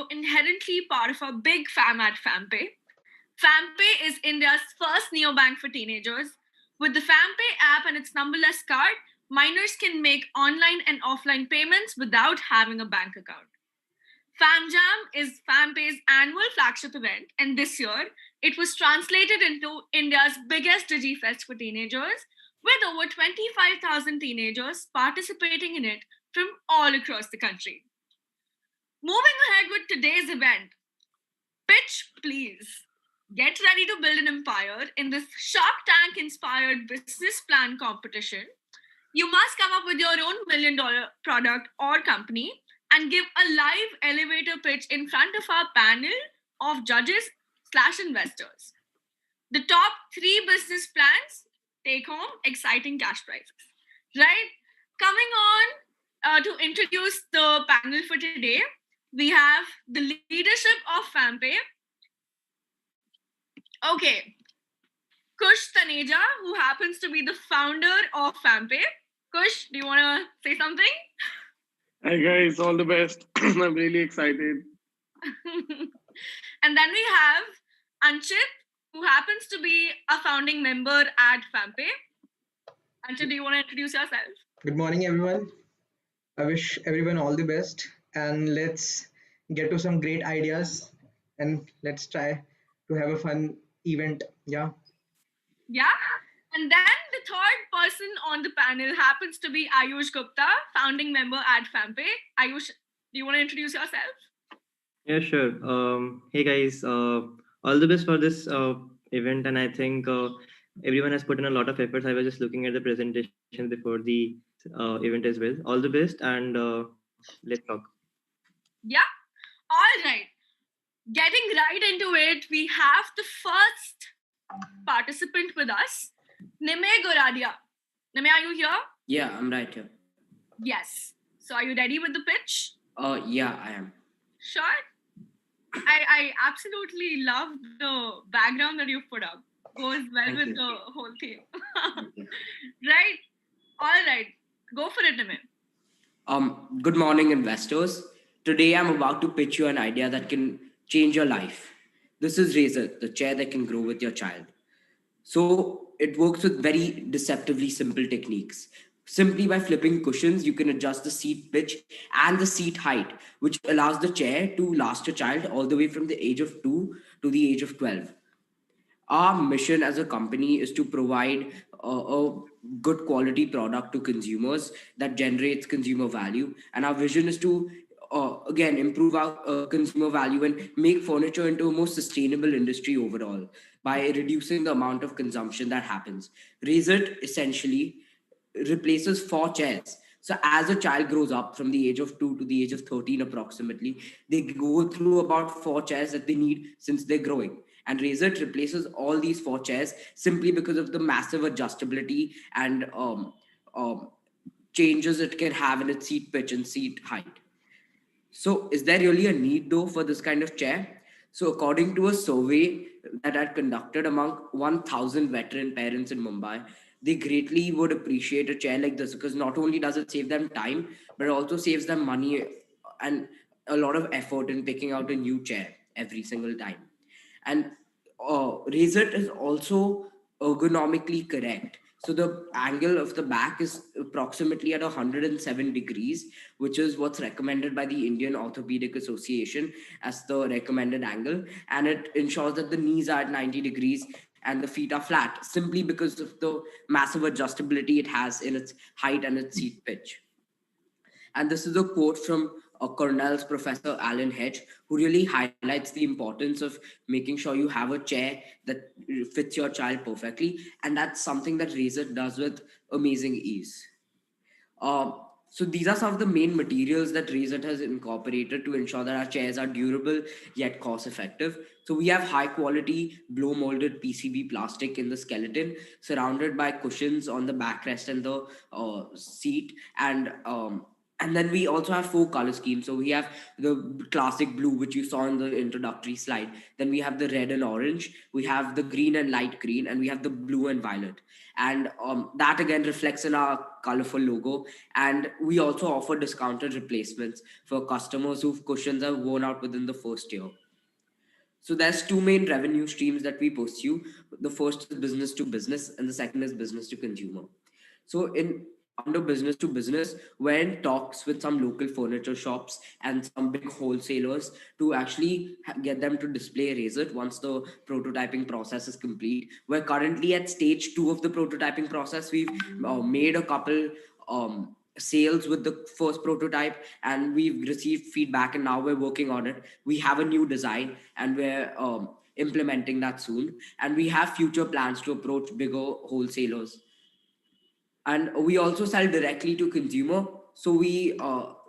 you're inherently part of a big fam at FamPay. FamPay is India's first neobank for teenagers. With the FamPay app and its numberless card, minors can make online and offline payments without having a bank account. FamJam is FamPay's annual flagship event, and this year it was translated into India's biggest DigiFest for teenagers, with over 25,000 teenagers participating in it from all across the country. Moving ahead with today's event, pitch please. Get ready to build an empire in this Shark Tank inspired business plan competition. You must come up with your own $1 million product or company and give a live elevator pitch in front of our panel of judges slash investors. The top three business plans take home exciting cash prizes. Right? Coming on to introduce the panel for today, we have the leadership of FamPay. Okay, Kush Taneja, who happens to be the founder of FamPay. Kush, do you want to say something? Hi guys, all the best. I'm really excited. And then we have Anchit, who happens to be a founding member at FamPay. Anchit, do you want to introduce yourself? Good morning, everyone. I wish everyone all the best, and let's get to some great ideas, and let's try to have a fun event. Yeah. Yeah. And then the third person on the panel happens to be Ayush Gupta, founding member at FamPay. Ayush, do you want to introduce yourself? Yeah, sure. Hey guys, all the best for this event, and I think everyone has put in a lot of efforts. I was just looking at the presentation before the event as well. All the best, and let's talk. Yeah. All right. Getting right into it, we have the first participant with us, Nime Goradia. Nime, are you here? Yeah, I'm right here. Yes. So are you ready with the pitch? Yeah, I am. Sure. I absolutely love the background that you've put up. Goes well Thank with you. the whole theme. Thank you. Right. All right. Go for it, Nime. Good morning, investors. Today, I'm about to pitch you an idea that can change your life. This is Razor, the chair that can grow with your child. So it works with very deceptively simple techniques. Simply by flipping cushions, you can adjust the seat pitch and the seat height, which allows the chair to last your child all the way from the age of 2 to the age of 12. Our mission as a company is to provide a good quality product to consumers that generates consumer value, and our vision is to again improve our consumer value and make furniture into a more sustainable industry overall by reducing the amount of consumption that happens. Razor essentially replaces 4 chairs. So as a child grows up from the age of 2 to the age of 13 approximately, they go through about 4 chairs that they need since they're growing. And Razor replaces all these 4 chairs simply because of the massive adjustability and changes it can have in its seat pitch and seat height. So, is there really a need though for this kind of chair? So, according to a survey that I conducted among 1,000 veteran parents in Mumbai, they greatly would appreciate a chair like this because not only does it save them time, but it also saves them money and a lot of effort in picking out a new chair every single time. And Razor is also ergonomically correct. So the angle of the back is approximately at 107 degrees, which is what's recommended by the Indian Orthopedic Association as the recommended angle. And it ensures that the knees are at 90 degrees and the feet are flat, simply because of the massive adjustability it has in its height and its seat pitch. And this is a quote from Cornell's Professor Alan Hedge, who really highlights the importance of making sure you have a chair that fits your child perfectly. And that's something that Razor does with amazing ease. Uh, so these are some of the main materials that Razor has incorporated to ensure that our chairs are durable yet cost effective. So we have high quality blow molded PCB plastic in the skeleton, surrounded by cushions on the backrest and the seat, And then we also have 4 color schemes. So we have the classic blue, which you saw in the introductory slide. Then we have the red and orange. We have the green and light green, and we have the blue and violet. And that again reflects in our colorful logo. And we also offer discounted replacements for customers whose cushions are worn out within the first year. So there's 2 main revenue streams that we pursue. The first is business to business, and the second is business to consumer. So in under business to business, we're in talks with some local furniture shops and some big wholesalers to actually get them to display Razor once the prototyping process is complete. We're currently at stage 2 of the prototyping process. We've made a couple sales with the first prototype, and we've received feedback, and now we're working on it. We have a new design, and we're implementing that soon, and we have future plans to approach bigger wholesalers. And we also sell directly to consumer. So we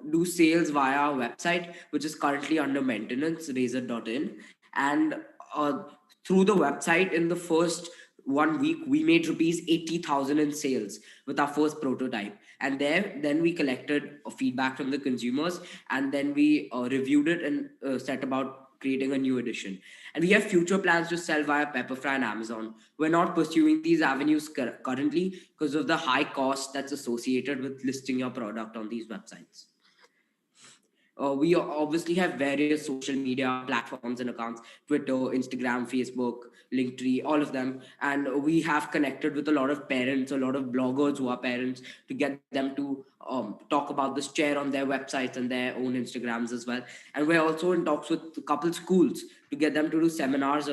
do sales via our website, which is currently under maintenance, razor.in. And uh, through the website, in the first 1 week, we made rupees 80,000 in sales with our first prototype. And then we collected feedback from the consumers, and then we reviewed it and set about creating a new edition. And we have future plans to sell via Pepperfry and Amazon. We're not pursuing these avenues currently because of the high cost that's associated with listing your product on these websites. We obviously have various social media platforms and accounts: Twitter, Instagram, Facebook, Linktree, all of them. And we have connected with a lot of parents, a lot of bloggers who are parents, to get them to talk about this chair on their websites and their own Instagrams as well. And we're also in talks with a couple schools to get them to do seminars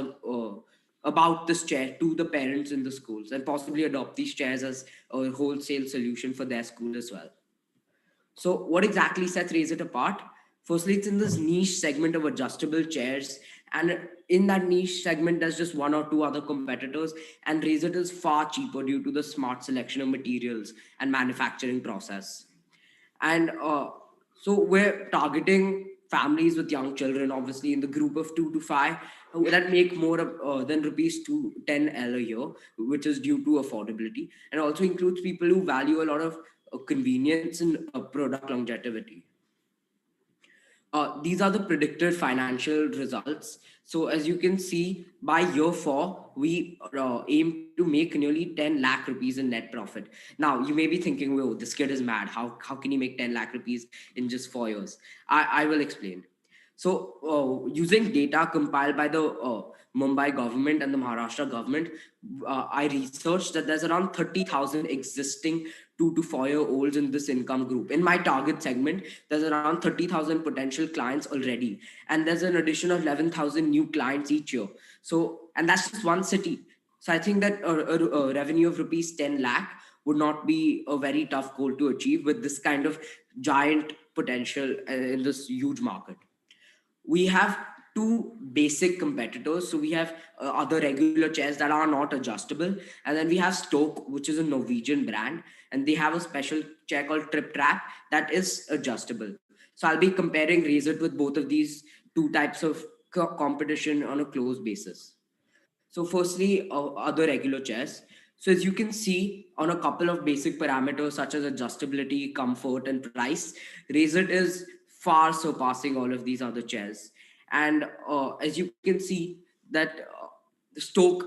about this chair to the parents in the schools, and possibly adopt these chairs as a wholesale solution for their school as well. So, what exactly sets Razor apart? Firstly, it's in this niche segment of adjustable chairs. And in that niche segment, there's just one or two other competitors. And Razor is far cheaper due to the smart selection of materials and manufacturing process. And so we're targeting families with young children, obviously in the group of 2 to 5, that make more than rupees 210L a year, which is due to affordability, and also includes people who value a lot of convenience and product longevity. These are the predicted financial results. So as you can see, by year 4, we aim to make nearly 10 lakh rupees in net profit. Now, you may be thinking, whoa, this kid is mad. How can he make 10 lakh rupees in just 4 years? I will explain. So using data compiled by the Mumbai government and the Maharashtra government, I researched that there's around 30,000 existing 2 to 4 year olds in this income group. In my target segment, there's around 30,000 potential clients already. And there's an addition of 11,000 new clients each year. So, and that's just one city. So I think that a revenue of rupees 10 lakh would not be a very tough goal to achieve with this kind of giant potential in this huge market. We have two basic competitors. So we have other regular chairs that are not adjustable. And then we have Stoke, which is a Norwegian brand. And they have a special chair called Trip Trap that is adjustable. So I'll be comparing Razor with both of these two types of competition on a close basis. So firstly, other regular chairs. So as you can see on a couple of basic parameters such as adjustability, comfort, and price, Razor is far surpassing all of these other chairs. And as you can see that the Stoke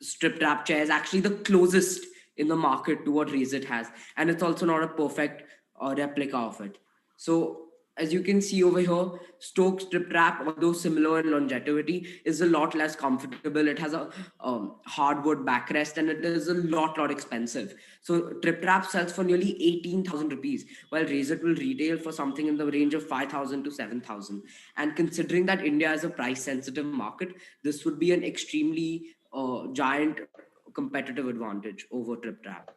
strip trap chair is actually the closest in the market to what Razor has. And it's also not a perfect replica of it. So as you can see over here, Stoke strip trap, although similar in longevity, is a lot less comfortable. It has a hardwood backrest, and it is a lot expensive. So Trip Trap sells for nearly 18,000 rupees, while Razor will retail for something in the range of 5,000 to 7,000. And considering that India is a price sensitive market, this would be an extremely giant competitive advantage over Trip Trap.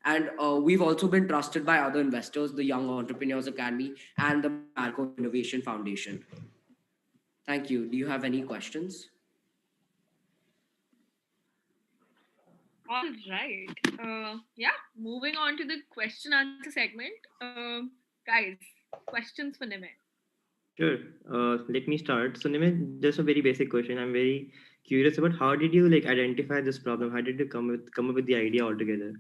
And we've also been trusted by other investors, the Young Entrepreneurs Academy and the Marco Innovation Foundation. Thank you. Do you have any questions? All right. Yeah, moving on to the question answer segment. Guys, questions for Nimit. Sure. Let me start. So, Nimit, just a very basic question. I'm very curious about how did you like identify this problem? How did you come up with the idea altogether?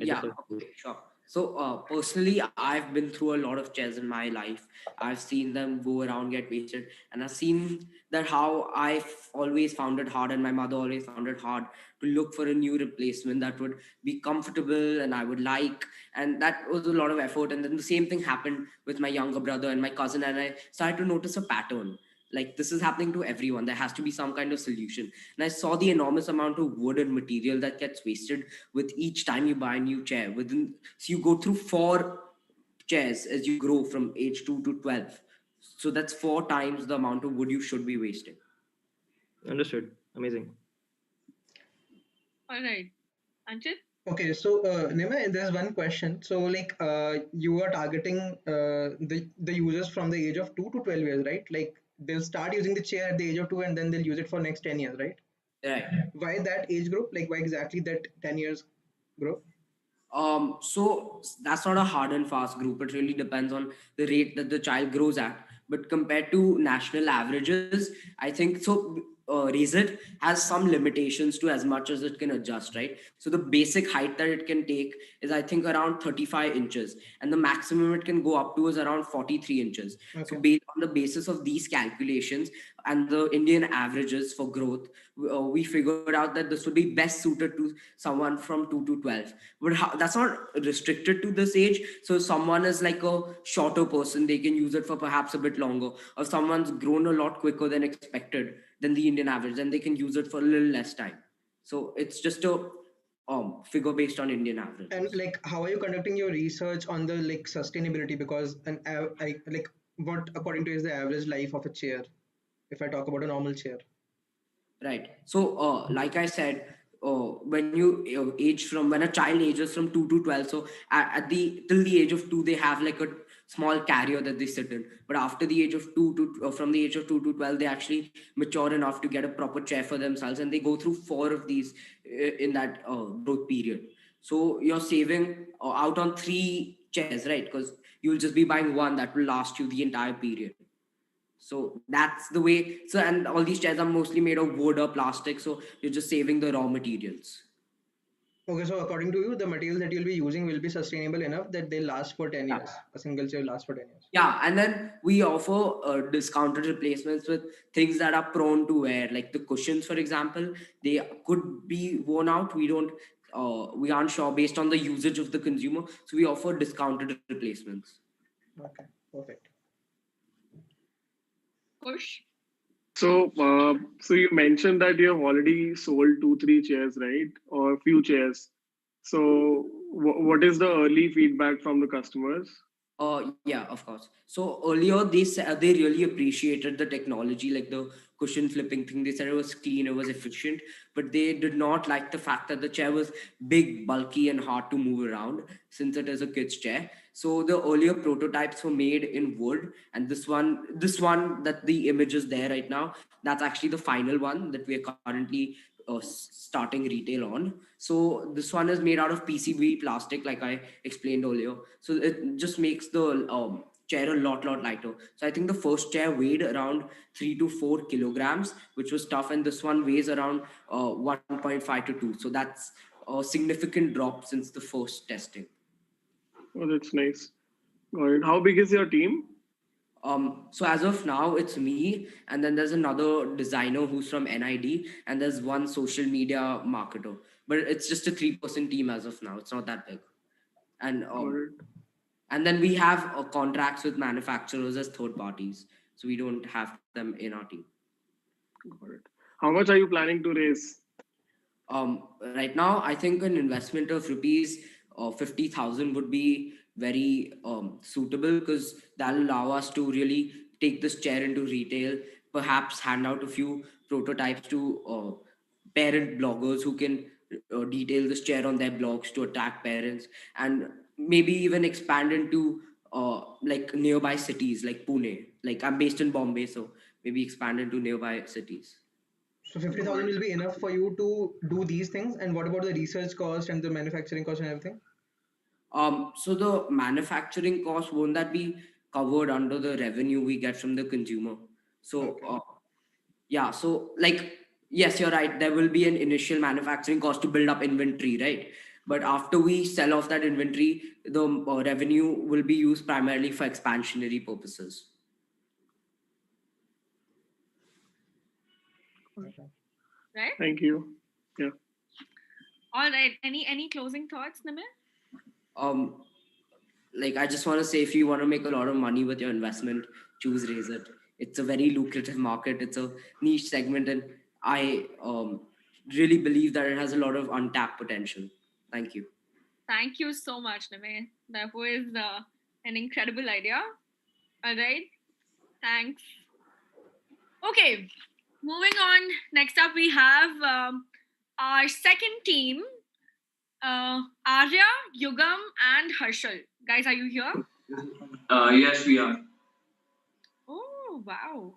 Yeah, okay, sure. So personally, I've been through a lot of chairs in my life. I've seen them go around, get wasted, and I've seen that how I've always found it hard, and my mother always found it hard to look for a new replacement that would be comfortable and I would like, and that was a lot of effort. And then the same thing happened with my younger brother and my cousin, and I started to notice a pattern. Like this is happening to everyone. There has to be some kind of solution. And I saw the enormous amount of wood and material that gets wasted with each time you buy a new chair. So you go through 4 chairs as you grow from age 2 to 12. So that's 4 times the amount of wood you should be wasting. Understood. Amazing. All right. Anchit? Okay, so Nima, there's one question. So like you are targeting the users from the age of 2 to 12 years, right? Like they'll start using the chair at the age of 2 and then they'll use it for next 10 years, right? Right. Why that age group? Like why exactly that 10 years group? So that's not a hard and fast group. It really depends on the rate that the child grows at. But compared to national averages, I think so. Razor has some limitations to as much as it can adjust, right? So the basic height that it can take is, I think, around 35 inches, and the maximum it can go up to is around 43 inches. So Okay. based on the basis of these calculations and the Indian averages for growth, we figured out that this would be best suited to someone from 2 to 12. But that's not restricted to this age. So if someone is like a shorter person, they can use it for perhaps a bit longer. Or someone's grown a lot quicker than expected than the Indian average, then they can use it for a little less time. So it's just a figure based on Indian average. And like how are you conducting your research on the like sustainability? Because like what according to you is the average life of a chair? If I talk about a normal chair. Right. So, like I said, when you age from when a child ages from 2 to 12, so at the till the age of 2, they have like a small carrier that they sit in. But after the age of 2 to from the age of 2 to 12, they actually mature enough to get a proper chair for themselves, and they go through 4 of these in that growth period. So you're saving out on 3 chairs, right? Because you'll just be buying one that will last you the entire period. So that's the way. So, and all these chairs are mostly made of wood or plastic. So you're just saving the raw materials. Okay, so according to you, the material that you'll be using will be sustainable enough that they last for 10 Yeah. years. A single chair lasts for 10 years. Yeah. And then we offer discounted replacements with things that are prone to wear, like the cushions, for example. They could be worn out. We aren't sure based on the usage of the consumer. So we offer discounted replacements. Okay, perfect. Push? So you mentioned that you have already sold 2, 3 chairs, right? Or a few chairs. So what is the early feedback from the customers? Yeah, of course. So earlier they really appreciated the technology, like the cushion flipping thing. They said it was clean, it was efficient, but they did not like the fact that the chair was big, bulky, and hard to move around since it is a kid's chair. So the earlier prototypes were made in wood, and this one that the image is there right now, that's actually the final one that we are currently starting retail on. So this one is made out of PCB plastic, like I explained earlier. So it just makes the chair a lot lighter. So I think the first chair weighed around 3 to 4 kilograms, which was tough, and this one weighs around 1.5 to 2. So that's a significant drop since the first testing. Oh, that's nice. Got it. How big is your team? So as of now, it's me, and then there's another designer who's from NID, and there's one social media marketer. But it's just a 3-person team as of now. It's not that big. And Got it. and then we have contracts with manufacturers as third parties, so we don't have them in our team. Got it. How much are you planning to raise? Right now, I think an investment of rupees 50,000 would be very suitable, because that'll allow us to really take this chair into retail, perhaps hand out a few prototypes to parent bloggers who can detail this chair on their blogs to attract parents, and maybe even expand into like nearby cities like Pune. Like I'm based in Bombay, so maybe expand into nearby cities. So 50,000 will be enough for you to do these things. And what about the research cost and the manufacturing cost and everything? So the manufacturing cost, won't that be covered under the revenue we get from the consumer? So Okay. yeah, so like yes, you're right. There will be an initial manufacturing cost to build up inventory, right? But after we sell off that inventory, the revenue will be used primarily for expansionary purposes. Right? Thank you. Yeah. All right. Any closing thoughts, Nimir? Like I just want to say, if you want to make a lot of money with your investment, choose Razor. It's a very lucrative market. It's a niche segment, and I really believe that it has a lot of untapped potential. Thank you. Thank you so much, Nimir. That was an incredible idea. All right. Thanks. Okay. Moving on. Next up, we have our second team, Arya, Yugam, and Harshal. Guys, are you here? Yes, we are. Oh, wow.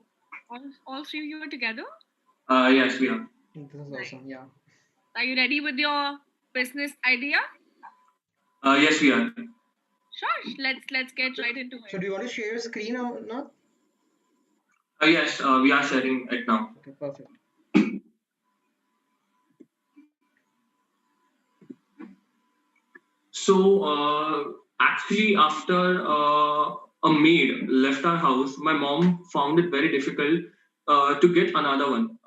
All three of you are together? Yes, we are. This is awesome. Yeah. Are you ready with your business idea? Yes, we are. Sure. Let's get right into it. So do you want to share your screen or not? Yes, we are sharing it now. Okay, perfect. So actually, after a maid left our house, my mom found it very difficult to get another one.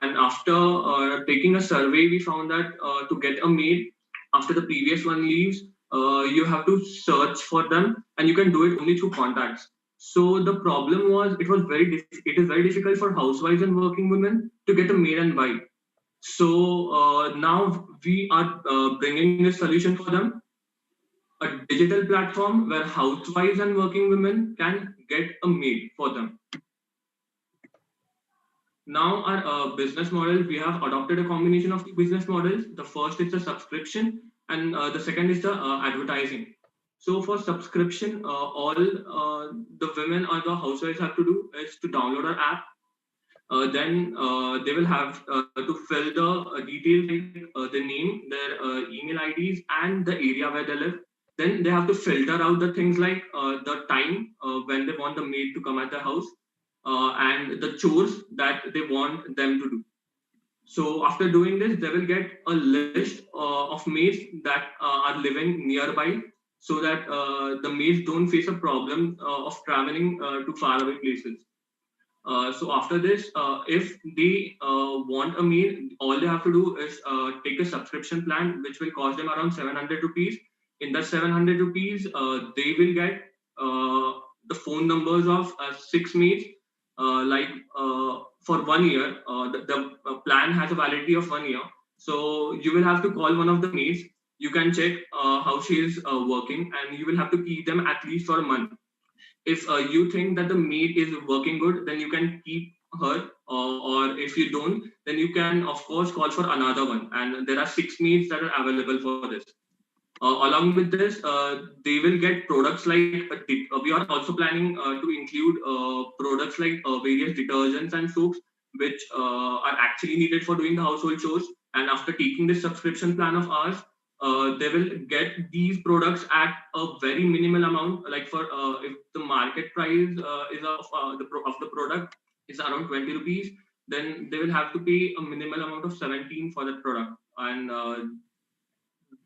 And after taking a survey, we found that to get a maid after the previous one leaves, you have to search for them, and you can do it only through contacts. So the problem was it is very difficult for housewives and working women to get a maid and buy. So now we are bringing this solution for them, a digital platform where housewives and working women can get a maid for them. Now our business model, we have adopted a combination of two business models. The first is the subscription, and the second is the advertising. So for subscription, all the women or the housewives have to do is to download our app. Then they will have to fill the details like the name, their email IDs, and the area where they live. Then they have to filter out the things like the time when they want the maid to come at their house, and the chores that they want them to do. So after doing this, they will get a list of maids that are living nearby, so that the maids don't face a problem of traveling to faraway places. So after this, if they want a maid, all they have to do is take a subscription plan, which will cost them around 700 rupees. In that 700 rupees, they will get the phone numbers of 6 maids. For 1 year, the plan has a validity of 1 year. So you will have to call one of the maids. You can check how she is working, and you will have to keep them at least for a month. If you think that the maid is working good, then you can keep her, or if you don't, then you can of course call for another one, and there are 6 maids that are available for this. Along with this, they will get products like we are also planning to include products like various detergents and soaps, which are actually needed for doing the household chores. And after taking this subscription plan of ours, they will get these products at a very minimal amount. Like for if the market price is of the product is around 20 rupees, then they will have to pay a minimal amount of 17 for that product, and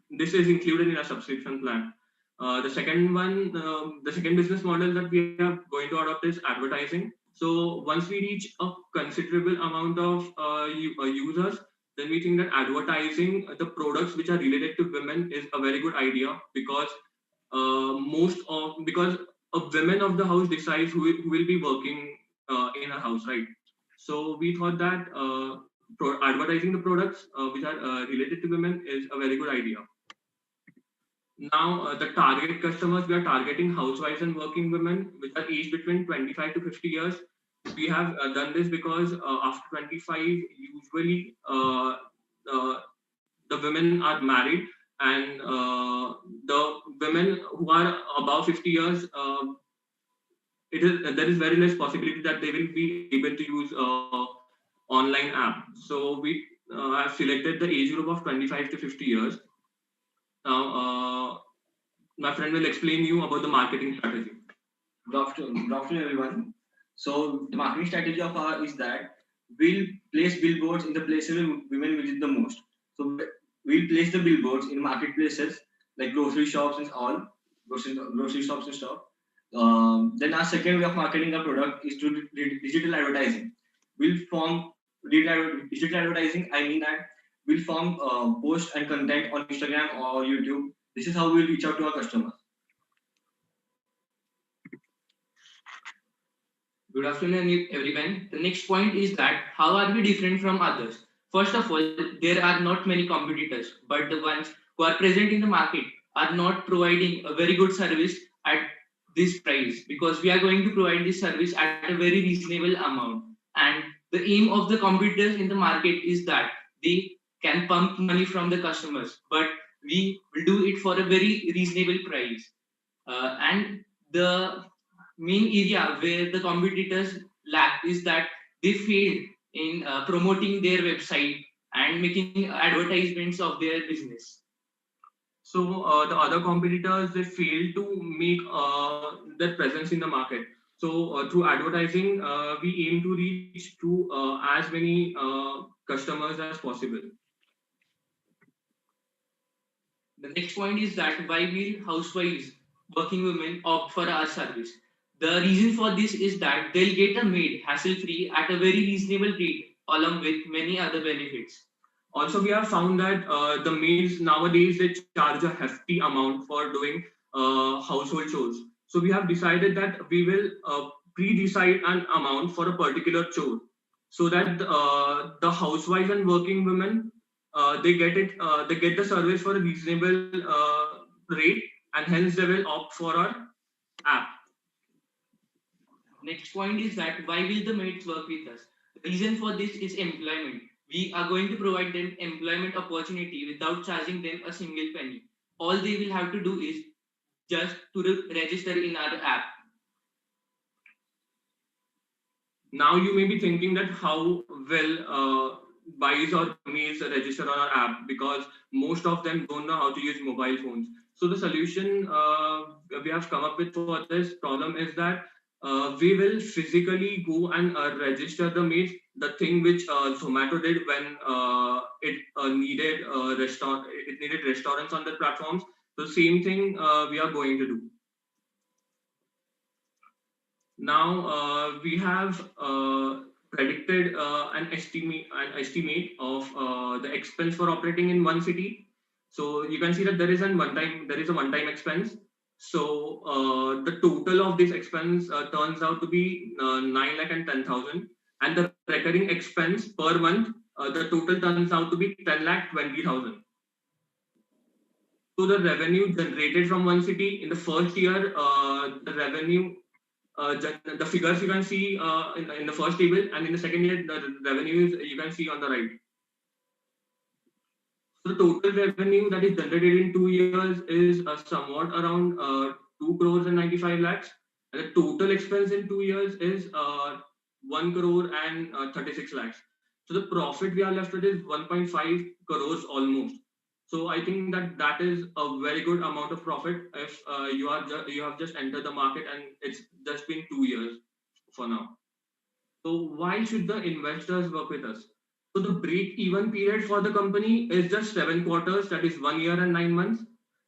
this is included in a subscription plan. The second business model that we are going to adopt is advertising. So once we reach a considerable amount of users, then we think that advertising the products which are related to women is a very good idea, because because a women of the house decides who will be working in a house, right? So we thought that advertising the products which are related to women is a very good idea. Now, the target customers, we are targeting housewives and working women, which are aged between 25 to 50 years. We have done this because after 25, usually the women are married, and the women who are above 50 years, there is very less possibility that they will be able to use online app. So we have selected the age group of 25 to 50 years. Now, my friend will explain you about the marketing strategy. Good afternoon, everyone. So the marketing strategy of ours is that we'll place billboards in the places where women visit the most. So we'll place the billboards in marketplaces like grocery shops and all, grocery shops and stuff. Then our second way of marketing our product is through digital advertising. We'll form digital advertising. I mean that we'll form posts and content on Instagram or YouTube. This is how we'll reach out to our customers. Good afternoon, everyone. The next point is that how are we different from others? First of all, there are not many competitors, but the ones who are present in the market are not providing a very good service at this price, because we are going to provide this service at a very reasonable amount. And the aim of the competitors in the market is that they can pump money from the customers, but we will do it for a very reasonable price. And the main area where the competitors lack is that they failed in promoting their website and making advertisements of their business. So the other competitors, they fail to make their presence in the market. So through advertising, we aim to reach to as many customers as possible. The next point is that why will housewives, working women, opt for our service? The reason for this is that they'll get a maid hassle-free at a very reasonable rate, along with many other benefits. Also, we have found that the maids nowadays, they charge a hefty amount for doing household chores. So we have decided that we will pre-decide an amount for a particular chore, so that the housewives and working women, they get the service for a reasonable rate, and hence they will opt for our app. Next point is that why will the maids work with us? The reason for this is employment. We are going to provide them employment opportunity without charging them a single penny. All they will have to do is just to register in our app. Now you may be thinking that how will buys or maids register on our app, because most of them don't know how to use mobile phones. So the solution we have come up with for this problem is that we will physically go and register the maids, the thing which Zomato did when it needed restaurants on the platforms. The same thing we are going to do. Now we have predicted an estimate of the expense for operating in one city. So you can see that there is a one-time expense. So the total of this expense turns out to be 9,10,000, and the recurring expense per month, the total turns out to be 10,20,000. So the revenue generated from one city in the first year, the revenue, the figures you can see in the first table, and in the second year, the revenues you can see on the right. So the total revenue that is generated in 2 years is somewhat around 2 crores and 95 lakhs. And the total expense in 2 years is 1 crore and 36 lakhs. So the profit we are left with is 1.5 crores almost. So I think that is a very good amount of profit if you have just entered the market and it's just been 2 years for now. So why should the investors work with us? So the break-even period for the company is just 7 quarters, that is 1 year and 9 months.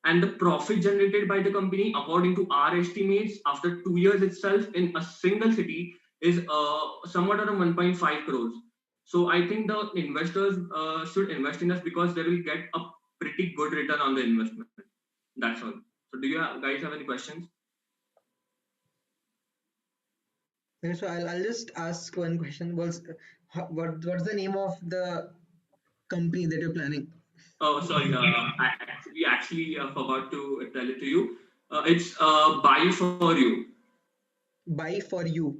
And the profit generated by the company, according to our estimates, after 2 years itself in a single city is somewhat around 1.5 crores. So I think the investors should invest in us because they will get a pretty good return on the investment. That's all. So do you guys have any questions? Okay, so I'll just ask one question. What's the name of the company that you're planning? Oh, sorry. We actually forgot to tell it to you. It's Buy for You. Buy for You.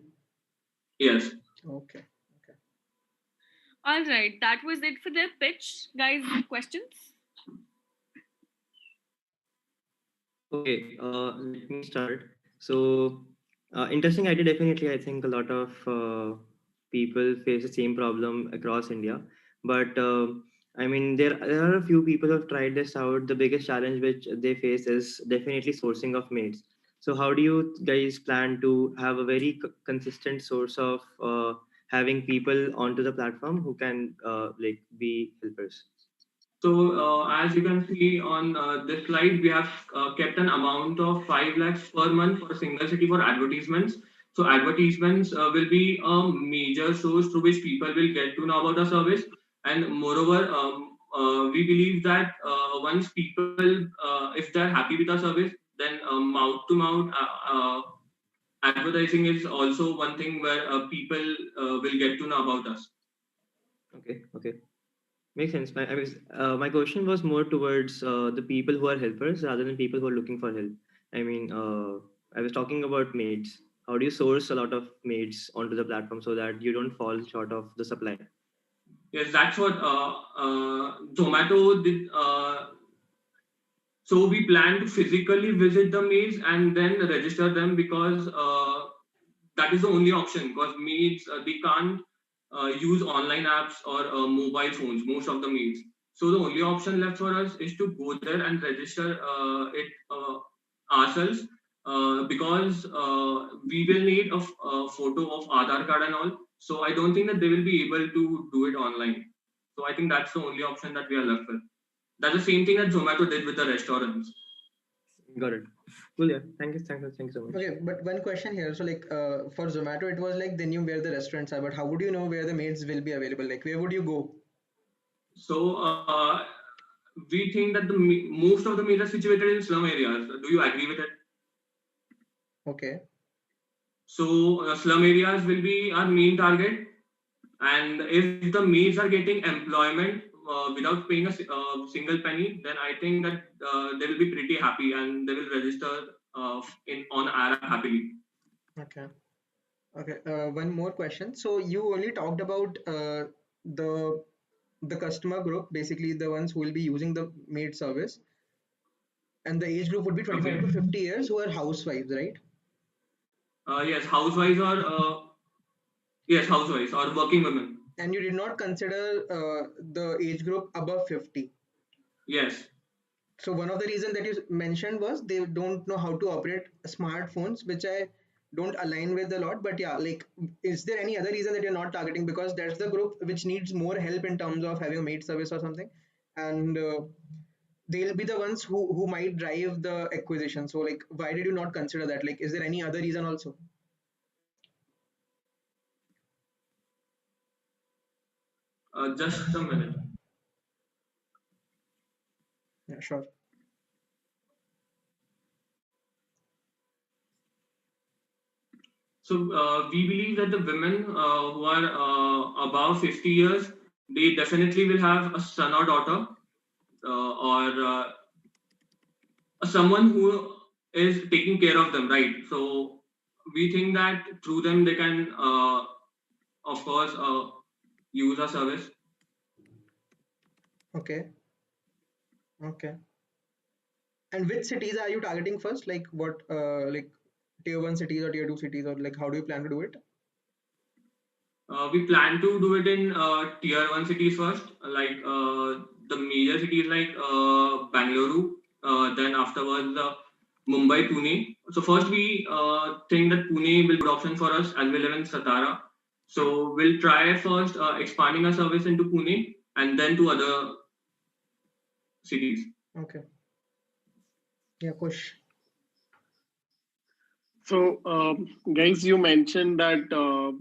Yes. Okay. All right, that was it for their pitch. Guys, questions? Okay, let me start. So, interesting idea. Definitely, I think a lot of people face the same problem across India. But I mean, there are a few people who have tried this out. The biggest challenge which they face is definitely sourcing of maids. So, how do you guys plan to have a very consistent source of having people onto the platform who can like be helpers? So as you can see on this slide, we have kept an amount of 5 lakhs per month for a single city for advertisements. So advertisements will be a major source through which people will get to know about our service. And moreover, we believe that once people, if they're happy with our service, then mouth to mouth advertising is also one thing where people will get to know about us. Okay. Makes sense. My question was more towards the people who are helpers rather than people who are looking for help. I mean, I was talking about maids. How do you source a lot of maids onto the platform so that you don't fall short of the supply? Yes, that's what Zomato did. So we plan to physically visit the maids and then register them because that is the only option. Because maids they can't use online apps or mobile phones. Most of the maids. So the only option left for us is to go there and register it ourselves. Because we will need a photo of Aadhaar card and all. So I don't think that they will be able to do it online. So I think that's the only option that we are left with. That's the same thing that Zomato did with the restaurants. Got it. Cool. Yeah. Thank you so much. Okay, but one question here. So like for Zomato, it was like they knew where the restaurants are, but how would you know where the maids will be available? Like where would you go? So we think that most of the maids are situated in slum areas. Do you agree with it? Okay. So slum areas will be our main target, and if the maids are getting employment without paying a single penny, then I think that they will be pretty happy and they will register on our app happily. Okay. One more question. So you only talked about the customer group, basically the ones who will be using the maid service, and the age group would be 25 to 50 years, who are housewives, right? Yes, housewives or working women. And you did not consider the age group above 50. Yes. So one of the reasons that you mentioned was they don't know how to operate smartphones, which I don't align with a lot. But yeah, like, is there any other reason that you're not targeting? Because that's the group which needs more help in terms of having a maid service or something, and they'll be the ones who might drive the acquisition. So like, why did you not consider that? Like, is there any other reason also? Just a minute. Yeah, sure. So we believe that the women who are above 50 years, they definitely will have a son or daughter, or someone who is taking care of them, right? So we think that through them they can, of course, use our service. Okay. And which cities are you targeting first? Like what, like tier 1 cities or tier 2 cities, or like how do you plan to do it? We plan to do it in tier 1 cities first, like the major cities like Bangalore, then afterwards Mumbai, Pune. So first we think that Pune will be a good option for us as we live in Satara. So we'll try first expanding our service into Pune and then to other cities. Okay. Yeah, push. So, guys, you mentioned that a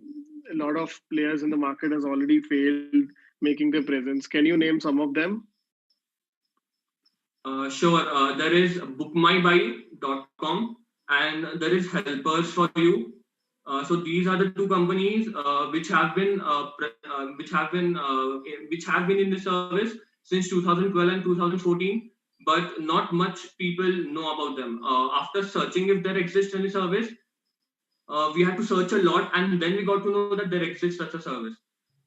lot of players in the market has already failed making their presence. Can you name some of them? Sure. There is bookmybuy.com and there is Helpers for You. So these are the two companies which have been in the service since 2012 and 2014, but not much people know about them. After searching if there exists any service, we had to search a lot, and then we got to know that there exists such a service.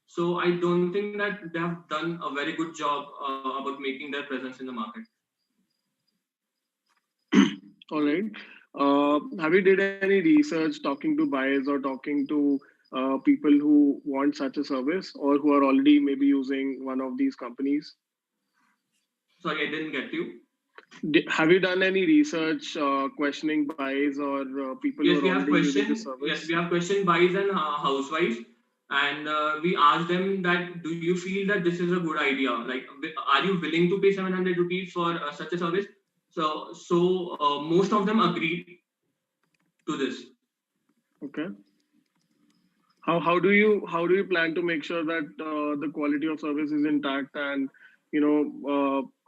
So I don't think that they have done a very good job about making their presence in the market. All right. Have you did any research talking to buyers or talking to people who want such a service or who are already maybe using one of these companies? Sorry, I didn't get you. Have you done any research questioning buyers or people Yes, who are already using the service? Yes, we have questioned buyers and housewives, and we asked them that, do you feel that this is a good idea? Like, are you willing to pay 700 rupees for such a service? So most of them agreed to this. Okay. How do you plan to make sure that the quality of service is intact? And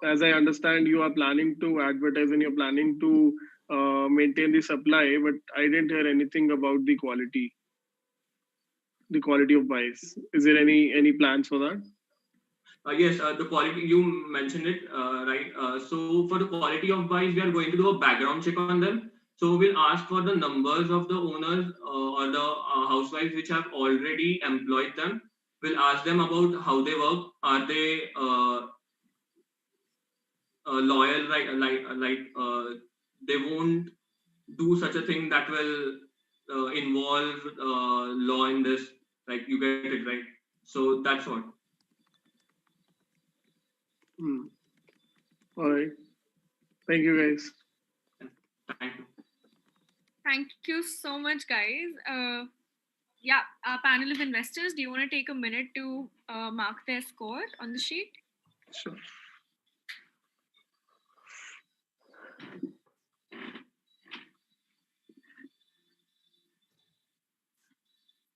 as I understand, you are planning to advertise and you're planning to maintain the supply, but I didn't hear anything about the quality of buys. Is there any plans for that? Yes, the quality, you mentioned it, right? So for the quality of buys, we are going to do a background check on them. So we'll ask for the numbers of the owners or the housewives which have already employed them. We'll ask them about how they work. Are they loyal? They won't do such a thing that will involve law in this. Like, you get it, right? So that's what. All right. Thank you, guys. Thank you. Thank you so much, guys. Yeah, our panel of investors, do you want to take a minute to mark their score on the sheet? Sure.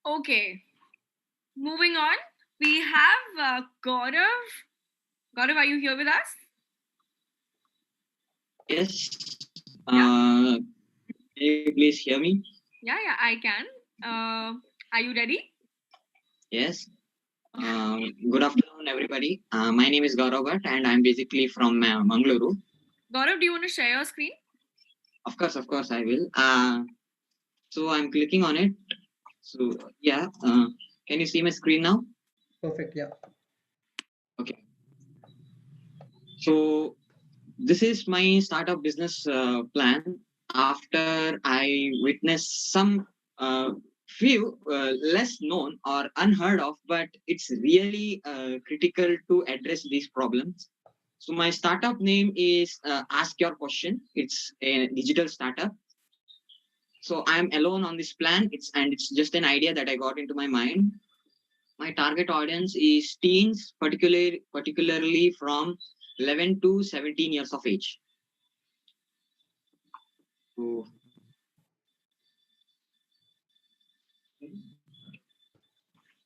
Okay. Moving on, we have Gaurav. Gaurav, are you here with us? Yes. Can you please hear me? Yeah, I can. Are you ready? Yes. Good afternoon, everybody. My name is Gaurav Bhatt, and I'm basically from Mangaluru. Gaurav, do you want to share your screen? Of course, I will. So I'm clicking on it. So yeah, can you see my screen now? Perfect. Yeah. Okay. So this is my startup business plan. After I witnessed some few less known or unheard of, but it's really critical to address these problems. So my startup name is Ask Your Question. It's a digital startup. So I'm alone on this plan. It's just an idea that I got into my mind. My target audience is teens, particularly from 11 to 17 years of age.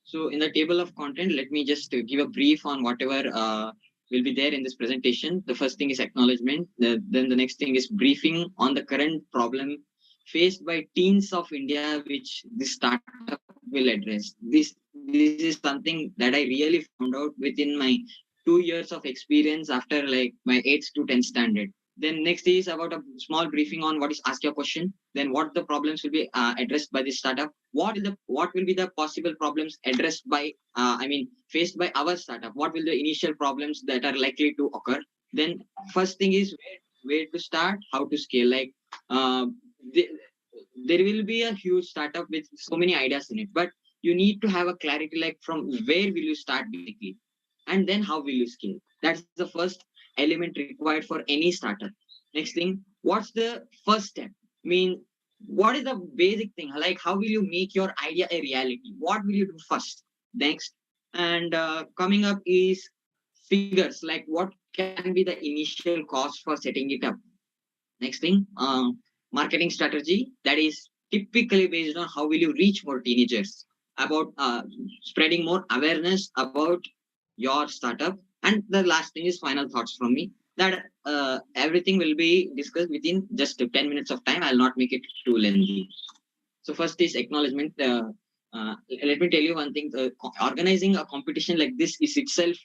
So in the table of content, let me just give a brief on whatever will be there in this presentation. The first thing is acknowledgement. Then the next thing is briefing on the current problem faced by teens of India, which this startup will address. This is something that I really found out within my 2 years of experience after like my 8th to 10th standard. Then next is about a small briefing on what is Ask Your Question. Then what the problems will be addressed by this startup. What will be the possible problems addressed by faced by our startup? What will the initial problems that are likely to occur? Then first thing is where to start, how to scale. Like there will be a huge startup with so many ideas in it, but you need to have a clarity like from where will you start basically, and then how will you scale. That's the first element required for any startup. Next thing, what's the first step? What is the basic thing? Like, how will you make your idea a reality? What will you do first? Next, and coming up is figures, like what can be the initial cost for setting it up. Next thing, marketing strategy, that is typically based on how will you reach more teenagers, about spreading more awareness about your startup. And the last thing is final thoughts from me, that everything will be discussed within just 10 minutes of time. I'll not make it too lengthy. So first is acknowledgement. Let me tell you one thing. Organizing a competition like this is itself,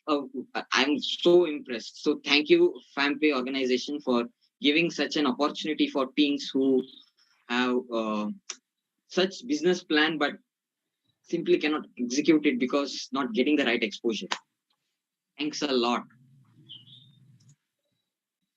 I'm so impressed. So thank you, FamPay organization, for giving such an opportunity for teens who have such business plan, but simply cannot execute it because not getting the right exposure. Thanks a lot.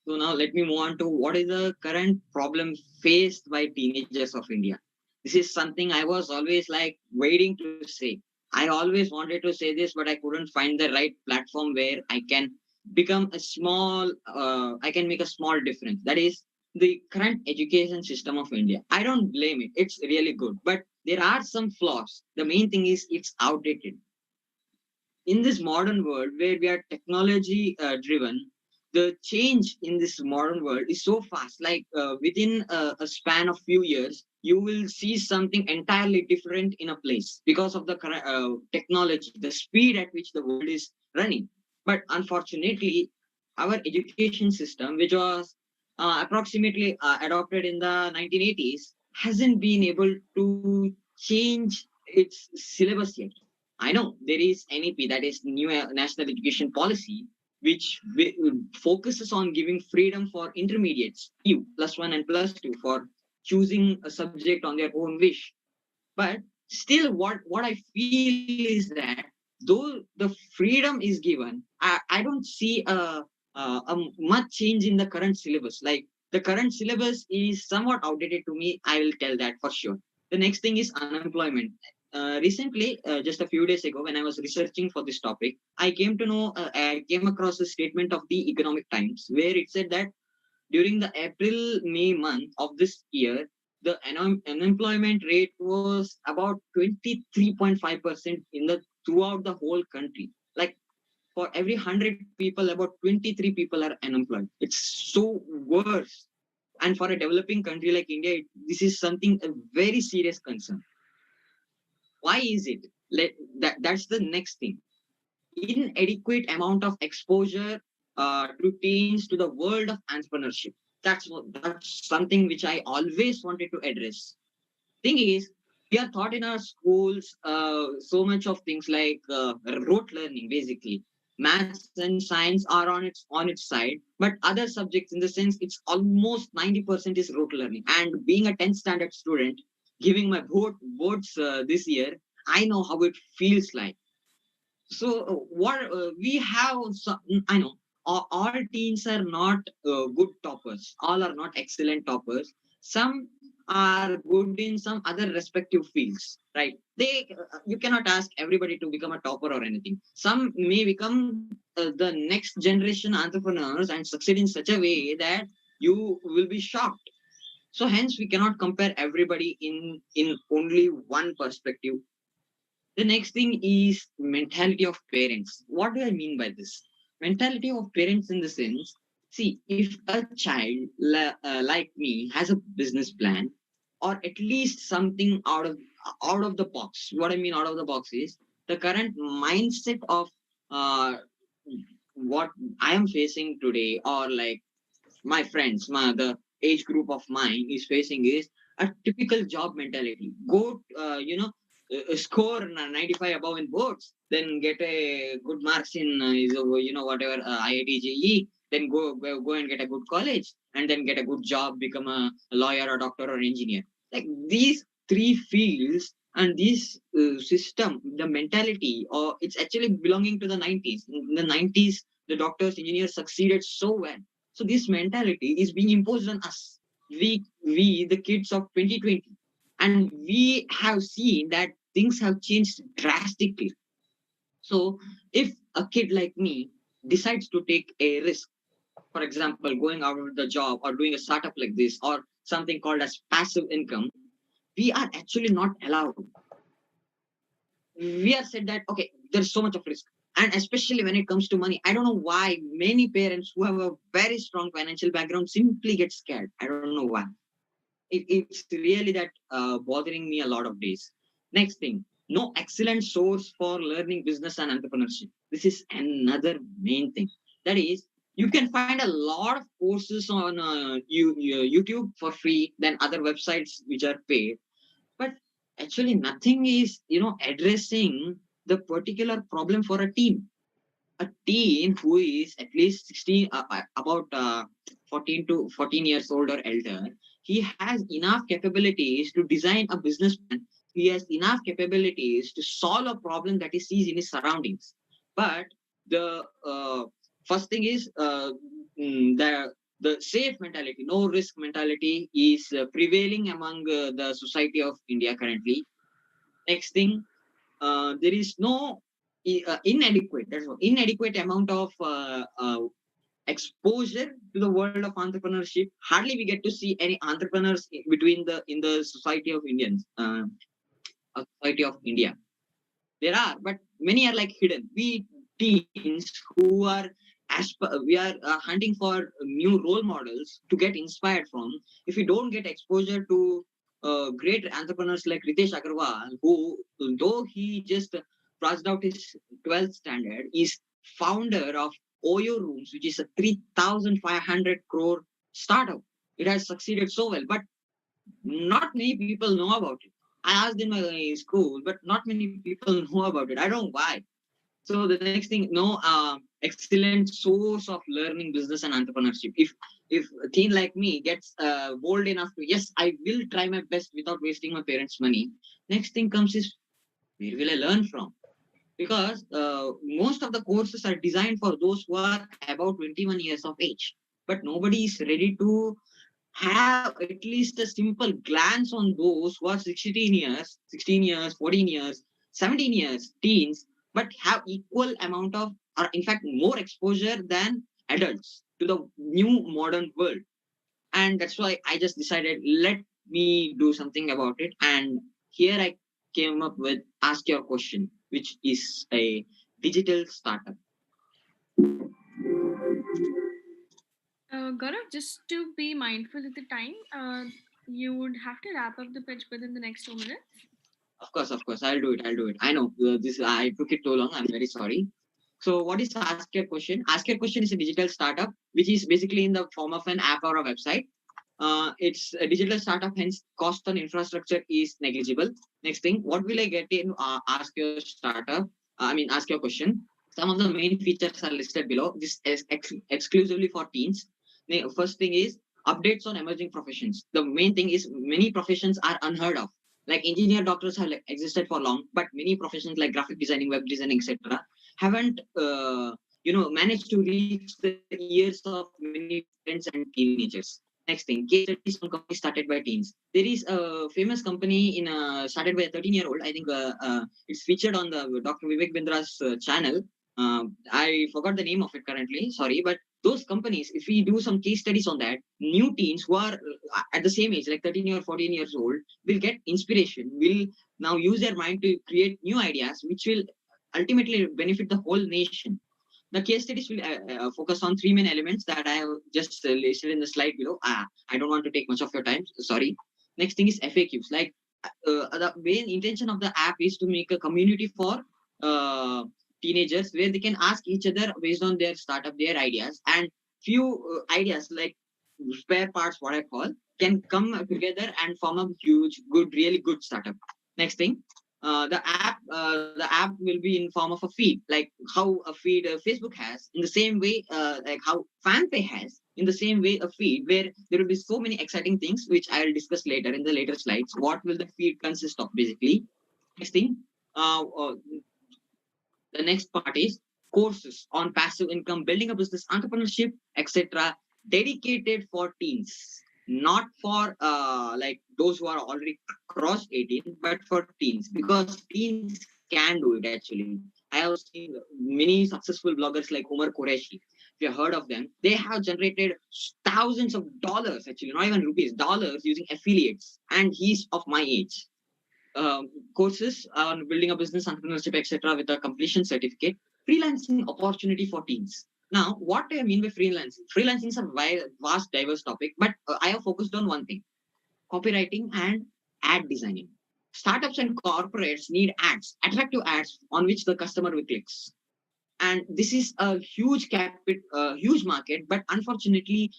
So now let me move on to what is the current problem faced by teenagers of India. This is something I was always like waiting to say. I always wanted to say this, but I couldn't find the right platform where I can become a small, I can make a small difference. That is, the current education system of India. I don't blame it. It's really good. But there are some flaws. The main thing is it's outdated. In this modern world where we are technology driven, the change in this modern world is so fast. Like within a span of few years, you will see something entirely different in a place because of the technology, the speed at which the world is running. But unfortunately, our education system, which was approximately adopted in the 1980s, hasn't been able to change its syllabus yet. I know there is NEP, that is New National Education Policy, which focuses on giving freedom for intermediates, you +1 and +2, for choosing a subject on their own wish. But still, what I feel is that though the freedom is given, I don't see a much change in the current syllabus. Like the current syllabus is somewhat outdated to me. I will tell that for sure. The next thing is unemployment. Recently, just a few days ago, when I was researching for this topic, I came across a statement of the Economic Times where it said that during the April-May month of this year, the unemployment rate was about 23.5% in the throughout the whole country. Like for every 100 people, about 23 people are unemployed. It's so worse. And for a developing country like India, this is something a very serious concern. Why is it? That's the next thing. Inadequate amount of exposure to teens to the world of entrepreneurship. That's something which I always wanted to address. Thing is, we are taught in our schools so much of things like rote learning, basically. Maths and science are on its side, but other subjects, in the sense, it's almost 90% is rote learning. And being a 10th standard student, giving my boards this year, I know how it feels like. So what we have, I know all teens are not good toppers. All are not excellent toppers. Some are good in some other respective fields, right? You cannot ask everybody to become a topper or anything. Some may become the next generation entrepreneurs and succeed in such a way that you will be shocked. So hence we cannot compare everybody in only one perspective. The next thing is mentality of parents. What do I mean by this? Mentality of parents in the sense, see, if a child like me has a business plan, or at least something out of the box. What I mean out of the box is the current mindset of uh, what I am facing today, or like my friends, the age group of mine is facing, is a typical job mentality. Go, score 95 above in boards, then get a good marks in whatever IIT JEE, then go and get a good college, and then get a good job, become a lawyer or doctor or engineer. Like these three fields and this system, the mentality, or it's actually belonging to the 90s. In the 90s, the doctors, engineers succeeded so well. So this mentality is being imposed on us. We the kids of 2020, and we have seen that things have changed drastically. So if a kid like me decides to take a risk, for example, going out of the job or doing a startup like this, or something called as passive income, we are actually not allowed. We are said that, okay, there's so much of risk. And especially when it comes to money, I don't know why many parents who have a very strong financial background simply get scared. I don't know why. It's really that bothering me a lot of days. Next thing, no excellent source for learning business and entrepreneurship. This is another main thing. That is, you can find a lot of courses on YouTube for free, than other websites which are paid. But actually, nothing is addressing the particular problem for a team. A teen who is at least 16, about 14 years old or elder, he has enough capabilities to design a business plan. He has enough capabilities to solve a problem that he sees in his surroundings. But the first thing is the safe mentality, no risk mentality is prevailing among the society of India currently. Next thing, there is no inadequate amount of exposure to the world of entrepreneurship. Hardly we get to see any entrepreneurs in the society of Indians, society of India. There are, but many are like hidden. We teens who are we are hunting for new role models to get inspired from. If we don't get exposure to great entrepreneurs like Ritesh Agarwal, who, though he just crossed out his 12th standard, is founder of Oyo Rooms, which is a 3,500 crore startup. It has succeeded so well, but not many people know about it. I asked in my school, but not many people know about it. I don't know why. So the next thing, no, excellent source of learning business and entrepreneurship. If a teen like me gets bold enough to, yes, I will try my best without wasting my parents' money. Next thing comes is, where will I learn from? Because most of the courses are designed for those who are about 21 years of age, but nobody is ready to have at least a simple glance on those who are 16 years, 14 years, 17 years, teens, but have equal amount of, or in fact, more exposure than adults to the new modern world. And that's why I just decided, let me do something about it. And here I came up with Ask Your Question, which is a digital startup. Gaurav, just to be mindful of the time, you would have to wrap up the pitch within the next 2 minutes. Of course, I'll do it. I know this. I took it too long. I'm very sorry. So, what is Ask Your Question? Ask Your Question is a digital startup, which is basically in the form of an app or a website. It's a digital startup, hence cost on infrastructure is negligible. Next thing, what will I get in Ask Your Startup? Ask Your Question. Some of the main features are listed below. This is exclusively for teens. The first thing is updates on emerging professions. The main thing is many professions are unheard of. Like engineer, doctors have existed for long, but many professions like graphic designing, web designing, etc., haven't managed to reach the ears of many parents and teenagers. Next thing, case studies on companies started by teens. There is a famous company started by a 13-year-old. I think it's featured on the Dr. Vivek Bindra's channel. I forgot the name of it currently. Sorry, but those companies, if we do some case studies on that, new teens who are at the same age, like 13 or 14 years old, will get inspiration, will now use their mind to create new ideas, which will ultimately benefit the whole nation. The case studies will focus on three main elements that I have just listed in the slide below. I don't want to take much of your time. Sorry. Next thing is FAQs. Like the main intention of the app is to make a community for teenagers where they can ask each other based on their startup, their ideas, and few ideas like spare parts, what I call, can come together and form a huge, good, really good startup. Next thing, the app will be in form of a feed, like how a feed Facebook has, in the same way, like how FanPay has, in the same way, a feed where there will be so many exciting things which I will discuss later in the later slides. What will the feed consist of, basically? Next thing, the next part is courses on passive income, building a business, entrepreneurship, etc., dedicated for teens, not for like those who are already crossed 18, but for teens, because teens can do it actually. I have seen many successful bloggers like Umar Qureshi. If you heard of them, they have generated thousands of dollars, actually, not even rupees, dollars, using affiliates, and he's of my age. Courses on building a business, entrepreneurship, etc., with a completion certificate, freelancing opportunity for teens. Now, what do I mean by freelancing? Freelancing is a vast, diverse topic, but I have focused on one thing: copywriting and ad designing. Startups and corporates need ads, attractive ads on which the customer will click. And this is a huge huge market, but unfortunately,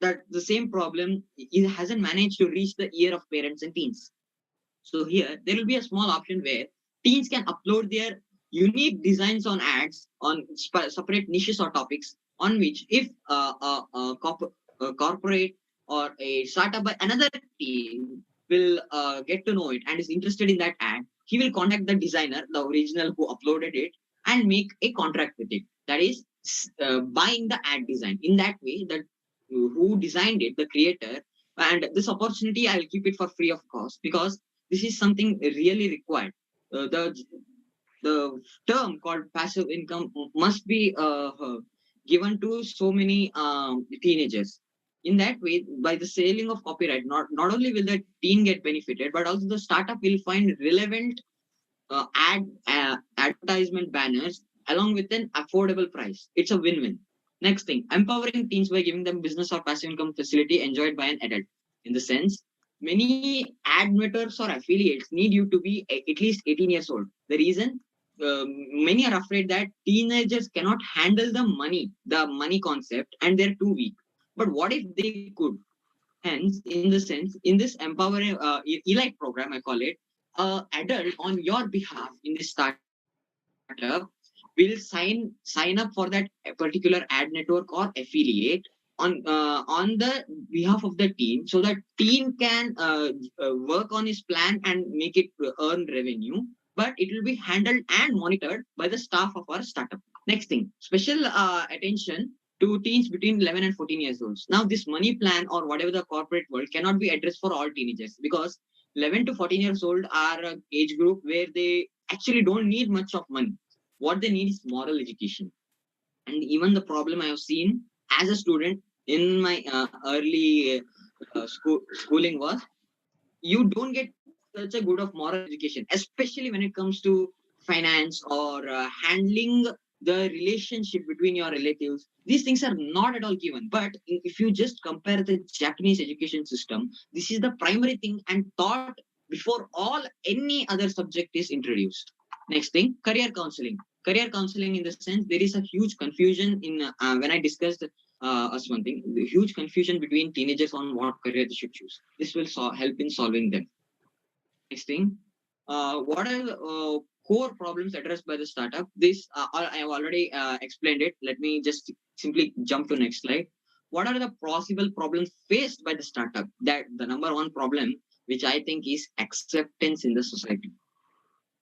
that the same problem, it hasn't managed to reach the ear of parents and teens. So here, there will be a small option where teens can upload their unique designs on ads on separate niches or topics, on which if a corporate or a startup by another team will get to know it and is interested in that ad, he will contact the designer, the original who uploaded it, and make a contract with it. That is buying the ad design. In that way, that who designed it, the creator, and this opportunity, I'll keep it for free of cost, because this is something really required. The term called passive income must be given to so many teenagers. In that way, by the selling of copyright, not only will the teen get benefited, but also the startup will find relevant advertisement banners along with an affordable price. It's a win-win. Next thing, empowering teens by giving them business or passive income facility enjoyed by an adult. In the sense, many admitters or affiliates need you to be at least 18 years old. The reason, many are afraid that teenagers cannot handle the money concept, and they're too weak. But what if they could? Hence, in the sense, in this empowering elite program, I call it, adult on your behalf in this startup will sign up for that particular ad network or affiliate on the behalf of the team, so that team can work on his plan and make it earn revenue, but it will be handled and monitored by the staff of our startup. Next thing, special attention to teens between 11 and 14 years old. Now, this money plan or whatever the corporate world cannot be addressed for all teenagers, because 11 to 14 years old are an age group where they actually don't need much of money. What they need is moral education. And even the problem I have seen as a student in my early schooling was, you don't get such a good of moral education, especially when it comes to finance or handling the relationship between your relatives. These things are not at all given. But if you just compare the Japanese education system, this is the primary thing and taught before all any other subject is introduced. Next thing, career counseling. Career counseling, in the sense, there is a huge confusion in when I discussed us one thing, the huge confusion between teenagers on what career they should choose. This will help in solving them. Next thing, what are the core problems addressed by the startup? This I have already explained it. Let me just simply jump to next slide. What are the possible problems faced by the startup? That the number one problem, which I think, is acceptance in the society.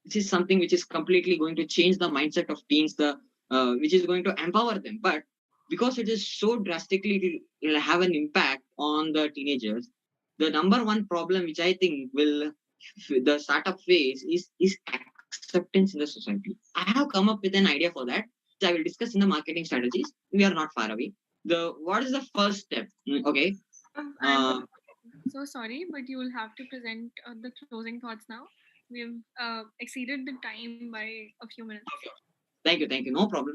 This is something which is completely going to change the mindset of teens, which is going to empower them. But because it is so drastically will have an impact on the teenagers, the number one problem which I think will the startup face is acceptance in the society. I have come up with an idea for that, which I will discuss in the marketing strategies. We are not far away. What is the first step? Okay. I'm so sorry, but you will have to present the closing thoughts now. We've exceeded the time by a few minutes. Thank you. No problem.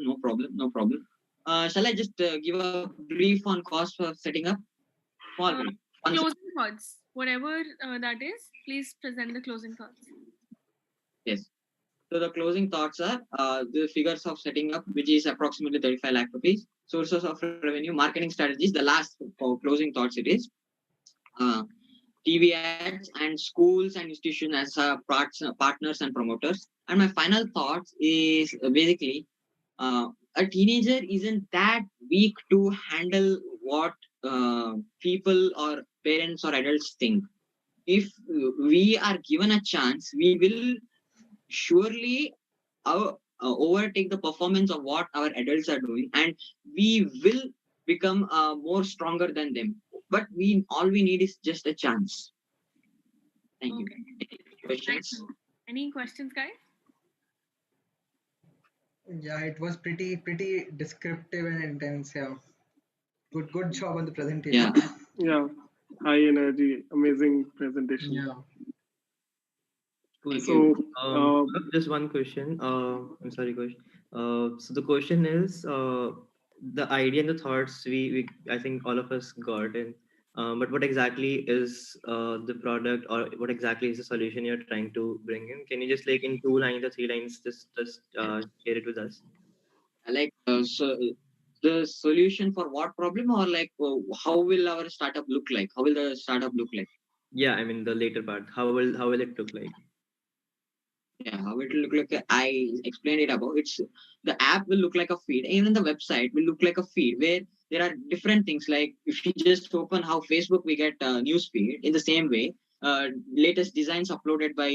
Shall I just give a brief on cost for setting up? Closing thoughts, whatever that is, please present the closing thoughts. Yes. So the closing thoughts are the figures of setting up, which is approximately 35 lakh rupees. Sources of revenue, marketing strategies. The last for closing thoughts, it is TV ads and schools and institutions as partners and promoters. And my final thoughts is basically a teenager isn't that weak to handle what people or parents or adults think. If we are given a chance, we will surely overtake the performance of what our adults are doing, and we will become more stronger than them. But all we need is just a chance. Thank you. Any questions? Any questions, guys? Yeah, it was pretty descriptive and intense. Yeah, good job on the presentation. Yeah, high energy, amazing presentation. Yeah. Cool. So just one question. I'm sorry, question. So the question is, the idea and the thoughts we I think all of us got in. But what exactly is the product, or what exactly is the solution you're trying to bring in? Can you just, like, in 2 lines or 3 lines, just share it with us? So the solution for what problem, or how will our startup look like? How will the startup look like? Yeah, I mean the later part. How will it look like? Yeah, how it will look like, I explained it above. The app will look like a feed. Even the website will look like a feed where there are different things. Like if you just open how Facebook, we get a news feed. In the same way, latest designs uploaded by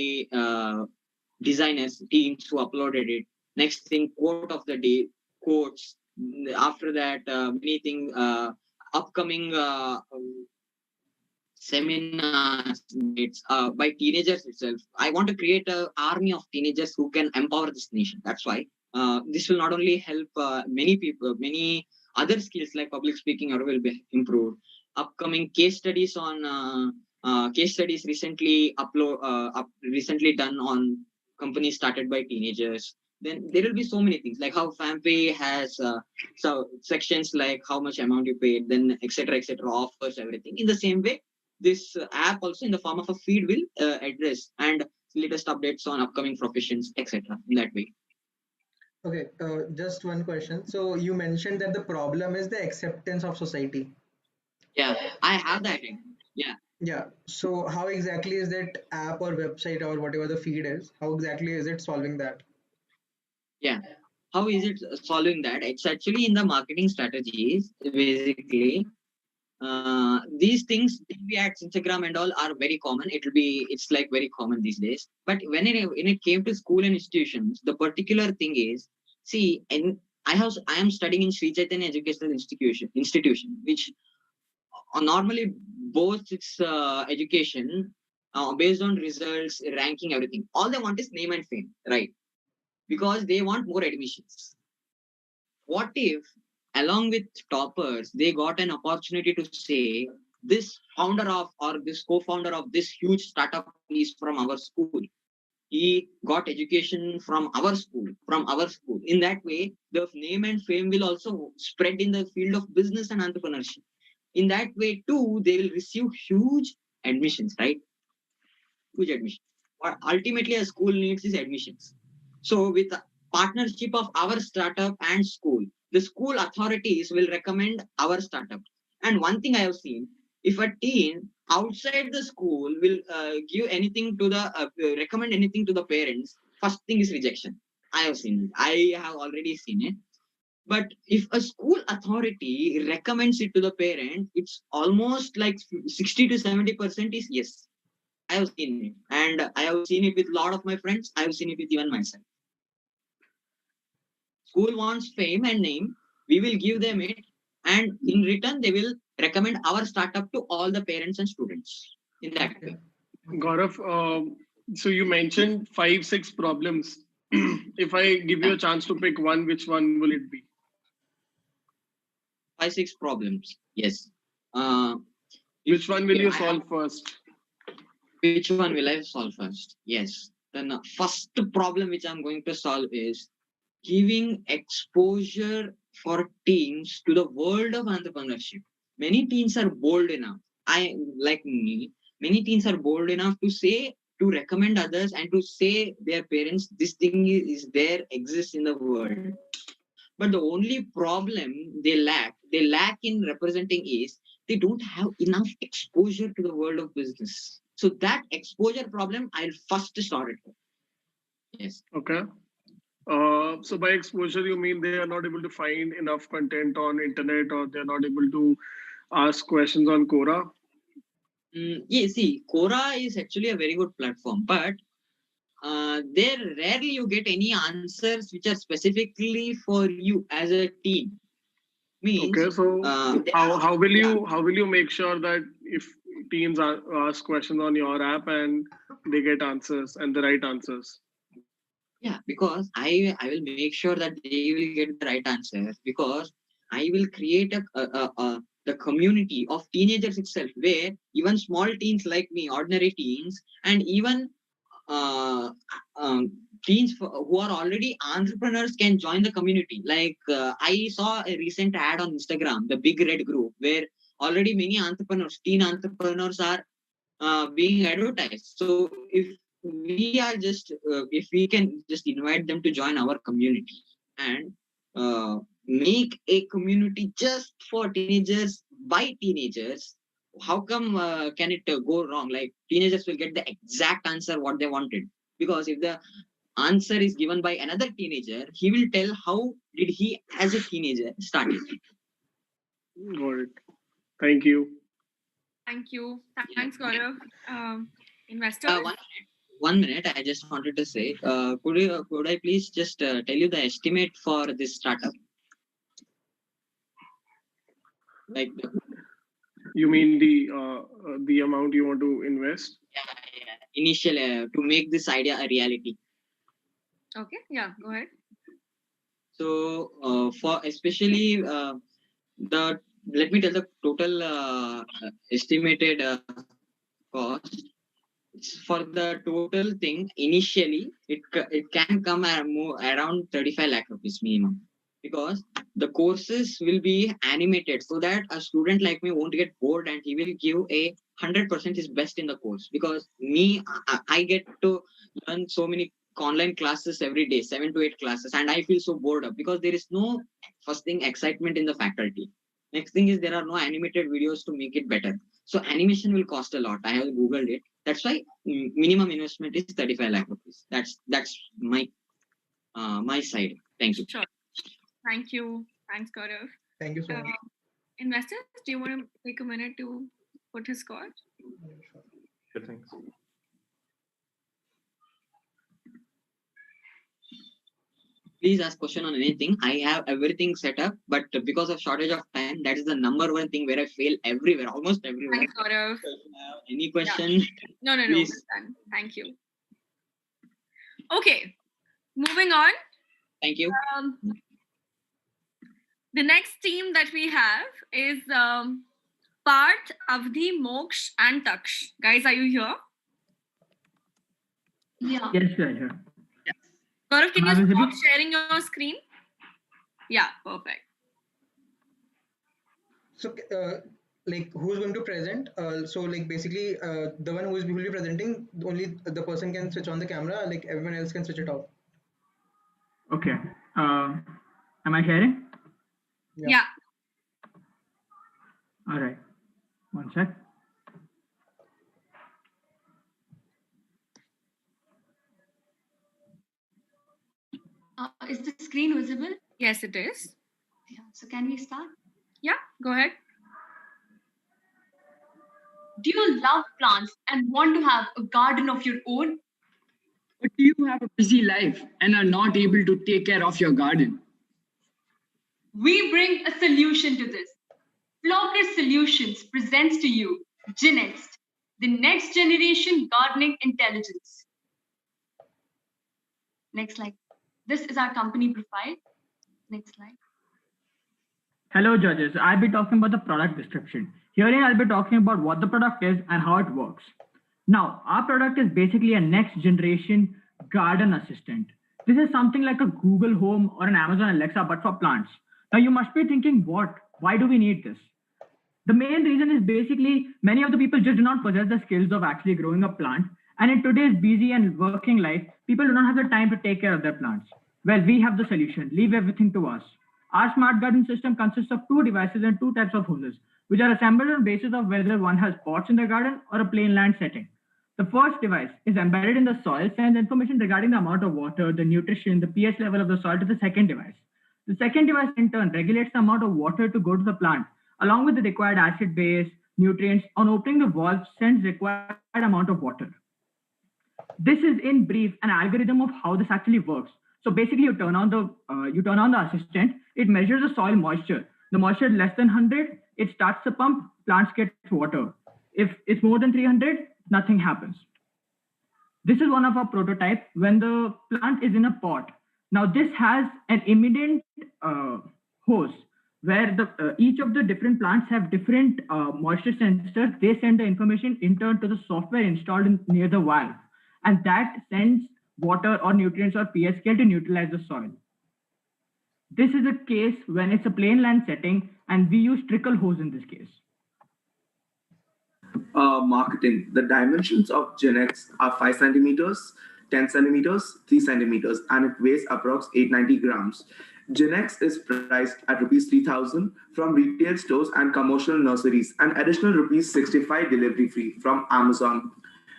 designers, teams who uploaded it. Next thing, quote of the day, quotes. After that, many things, upcoming seminars by teenagers itself. I want to create an army of teenagers who can empower this nation. That's why this will not only help many people, many other skills like public speaking or will be improved. Upcoming case studies recently recently done on companies started by teenagers. Then there will be so many things like how FamPay has sections like how much amount you paid, then etc. offers everything. In the same way, this app also in the form of a feed will address and latest updates on upcoming professions, etc. In that way. Okay, just one question. So you mentioned that the problem is the acceptance of society. Yeah, I have that. Yeah. Yeah. So how exactly is that app or website or whatever the feed is? How exactly is it solving that? Yeah. How is it solving that? It's actually in the marketing strategies, basically. These things, TV ads, Instagram and all are very common. It's like very common these days. But when it came to school and institutions, the particular thing is, see, and I am studying in Sri Chaitanya Educational Institution, which normally boasts its education based on results, ranking, everything. All they want is name and fame, right? Because they want more admissions. What if, along with toppers, they got an opportunity to say, this founder of or this co-founder of this huge startup is from our school. He got education from our school, In that way, the name and fame will also spread in the field of business and entrepreneurship. In that way, too, they will receive huge admissions, right? Huge admissions. What ultimately a school needs is admissions. So, with a partnership of our startup and school, the school authorities will recommend our startup. And one thing I have seen, if a teen outside the school will give anything to the recommend anything to the parents, first thing is rejection. I have seen it. I have already seen it. But if a school authority recommends it to the parent, it's almost like 60 to 70% is yes. I have seen it. And I have seen it with a lot of my friends. I have seen it with even myself. School wants fame and name. We will give them it. And in return, they will recommend our startup to all the parents and students in that way. Gaurav, so you mentioned 5, 6 problems. If I give you a chance to pick one, which one will it be? 5, 6 problems. Yes. Which one will you solve first? Which one will I solve first? Yes. Then first problem which I'm going to solve is giving exposure for teens to the world of entrepreneurship. Many teens are bold enough. Many teens are bold enough to recommend others and to say their parents, this thing is there, exists in the world. But the only problem they lack in representing is they don't have enough exposure to the world of business. So that exposure problem, I'll first start it. Yes. Okay. So by exposure, you mean they are not able to find enough content on internet, or they're not able to ask questions on Quora? Yeah, see, Quora is actually a very good platform, but there rarely you get any answers which are specifically for you as a teen. Means, okay, so how will you make sure that if teens ask questions on your app and they get answers and the right answers? Yeah, because I will make sure that they will get the right answers, because I will create the community of teenagers itself, where even small teens like me, ordinary teens, and even teens who are already entrepreneurs can join the community. Like I saw a recent ad on Instagram, the Big Red Group, where already many teen entrepreneurs are being advertised. So if we can just invite them to join our community and make a community just for teenagers by teenagers, how come can it go wrong? Like teenagers will get the exact answer what they wanted, because if the answer is given by another teenager, he will tell how did he as a teenager started. Got it. Thank you. Thank you. Thanks, Gaurav. Investors? 1 minute. I just wanted to say, could I please just tell you the estimate for this startup? Like you mean the amount you want to invest? Yeah. Initially, to make this idea a reality. Okay. Yeah. Go ahead. So for especially let me tell the total estimated cost. For the total thing, initially it can come around 35 lakh rupees minimum, because the courses will be animated so that a student like me won't get bored and he will give a 100% his best in the course. Because I get to learn so many online classes every day, 7 to 8 classes, and I feel so bored up because there is no, first thing, excitement in the faculty. Next thing is there are no animated videos to make it better. So animation will cost a lot. I have googled it. That's why minimum investment is 35 lakh rupees. That's my my side. Thank you. Sure. Thank you. Thanks, Gaurav. Thank you so much. Investors, do you want to take a minute to put his score? Sure, thanks. Please ask question on anything. I have everything set up, but because of shortage of time, that is the number one thing where I fail everywhere, almost everywhere. Thanks, Gaurav. Any question? No. Please. Done. Thank you. Okay, moving on. Thank you. The next team that we have is Parth, Avdhi, Moksh, and Taksh. Guys, are you here? Yeah. Yes, we are here. Gaurav, can Am I you visible? stop sharing your screen? Yeah, perfect. So, like, who's going to present? So, like, basically, the one who will be presenting, only the person can switch on the camera. Like, everyone else can switch it off. Okay. Am I sharing? Yeah. All right. One sec. Is the screen visible? Yes, it is. Yeah. So can we start? Yeah, go ahead. Do you love plants and want to have a garden of your own? But do you have a busy life and are not able to take care of your garden? We bring a solution to this. Flawless Solutions presents to you Genext, the next generation gardening intelligence. Next slide. This is our company profile. Next slide. Hello, judges. I'll be talking about the product description. Herein, I'll be talking about what the product is and how it works. Now, our product is basically a next generation garden assistant. This is something like a Google Home or an Amazon Alexa, but for plants. Now, you must be thinking, what? Why do we need this? The main reason is basically many of the people just do not possess the skills of actually growing a plant. And in today's busy and working life, people do not have the time to take care of their plants. Well, we have the solution. Leave everything to us. Our smart garden system consists of 2 devices and 2 types of hoses, which are assembled on the basis of whether one has pots in the garden or a plain land setting. The first device is embedded in the soil, sends information regarding the amount of water, the nutrition, the pH level of the soil to the second device. The second device in turn regulates the amount of water to go to the plant, along with the required acid base, nutrients. On opening the valve, sends required amount of water. This is in brief an algorithm of how this actually works. So basically, you turn on the assistant. It measures the soil moisture. The moisture is less than 100. It starts the pump. Plants get water. If it's more than 300, nothing happens. This is one of our prototypes when the plant is in a pot. Now this has an imminent hose where each of the different plants have different moisture sensors. They send the information in turn to the software installed near the valve, and that sends water or nutrients or pH scale to neutralize the soil. This is a case when it's a plain land setting, and we use trickle hose in this case. Marketing. The dimensions of Genext are 5 centimeters, 10 centimeters, 3 centimeters, and it weighs approx 890 grams. Genext is priced at rupees 3,000 from retail stores and commercial nurseries, and additional rupees 65 delivery free from Amazon.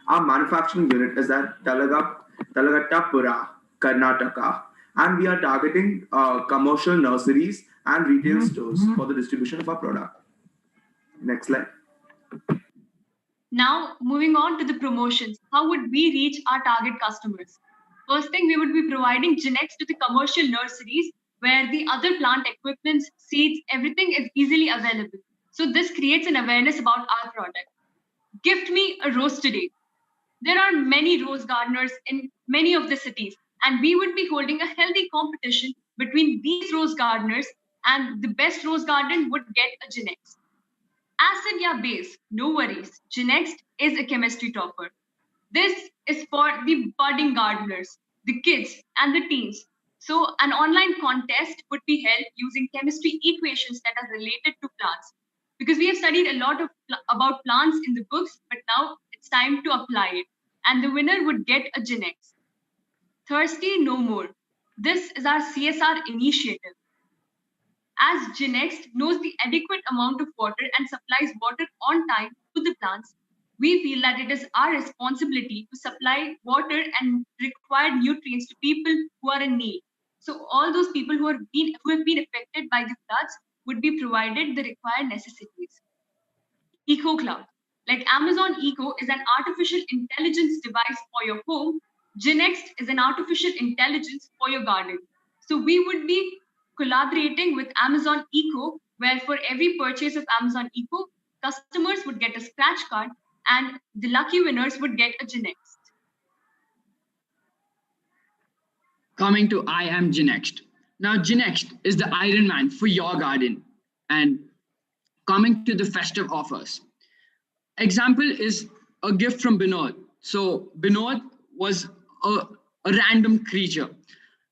Our manufacturing unit is at Talagattapura, Karnataka, and we are targeting commercial nurseries and retail stores for the distribution of our product. Next slide. Now, moving on to the promotions. How would we reach our target customers? First thing, we would be providing Genext to the commercial nurseries where the other plant equipments, seeds, everything is easily available. So this creates an awareness about our product. Gift me a rose today. There are many rose gardeners in many of the cities, and we would be holding a healthy competition between these rose gardeners and the best rose garden would get a Genex. Acid ya base, no worries. Genex is a chemistry topper. This is for the budding gardeners, the kids, and the teens. So, an online contest would be held using chemistry equations that are related to plants. Because we have studied a lot about plants in the books, but now it's time to apply it. And the winner would get a Genex. Thirsty no more. This is our CSR initiative. As Genex knows the adequate amount of water and supplies water on time to the plants, we feel that it is our responsibility to supply water and required nutrients to people who are in need. So all those people who have been affected by the floods would be provided the required necessities. Eco Cloud. Like Amazon Echo is an artificial intelligence device for your home, Genex is an artificial intelligence for your garden. So we would be collaborating with Amazon Echo, where for every purchase of Amazon Echo, customers would get a scratch card and the lucky winners would get a Genex. Coming to I am Genext. Now, Genext is the Iron Man for your garden. And coming to the festive offers. Example is a gift from Binod. So Binod was a random creature.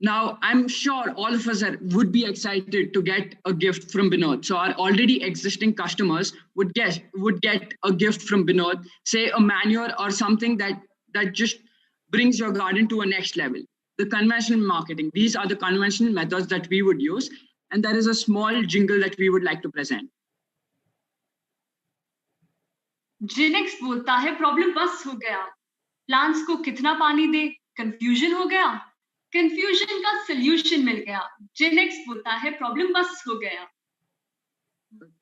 Now, I'm sure all of us would be excited to get a gift from Binod. So our already existing customers would get a gift from Binod, say a manure or something that just brings your garden to a next level. The conventional marketing, these are the conventional methods that we would use. And there is a small jingle that we would like to present. Genex बोलता है problem बस हो गया, plants को कितना पानी दे, confusion हो गया, कंफ्यूजन का सॉल्यूशन मिल गया. Genex बोलता है प्रॉब्लम बस हो गया.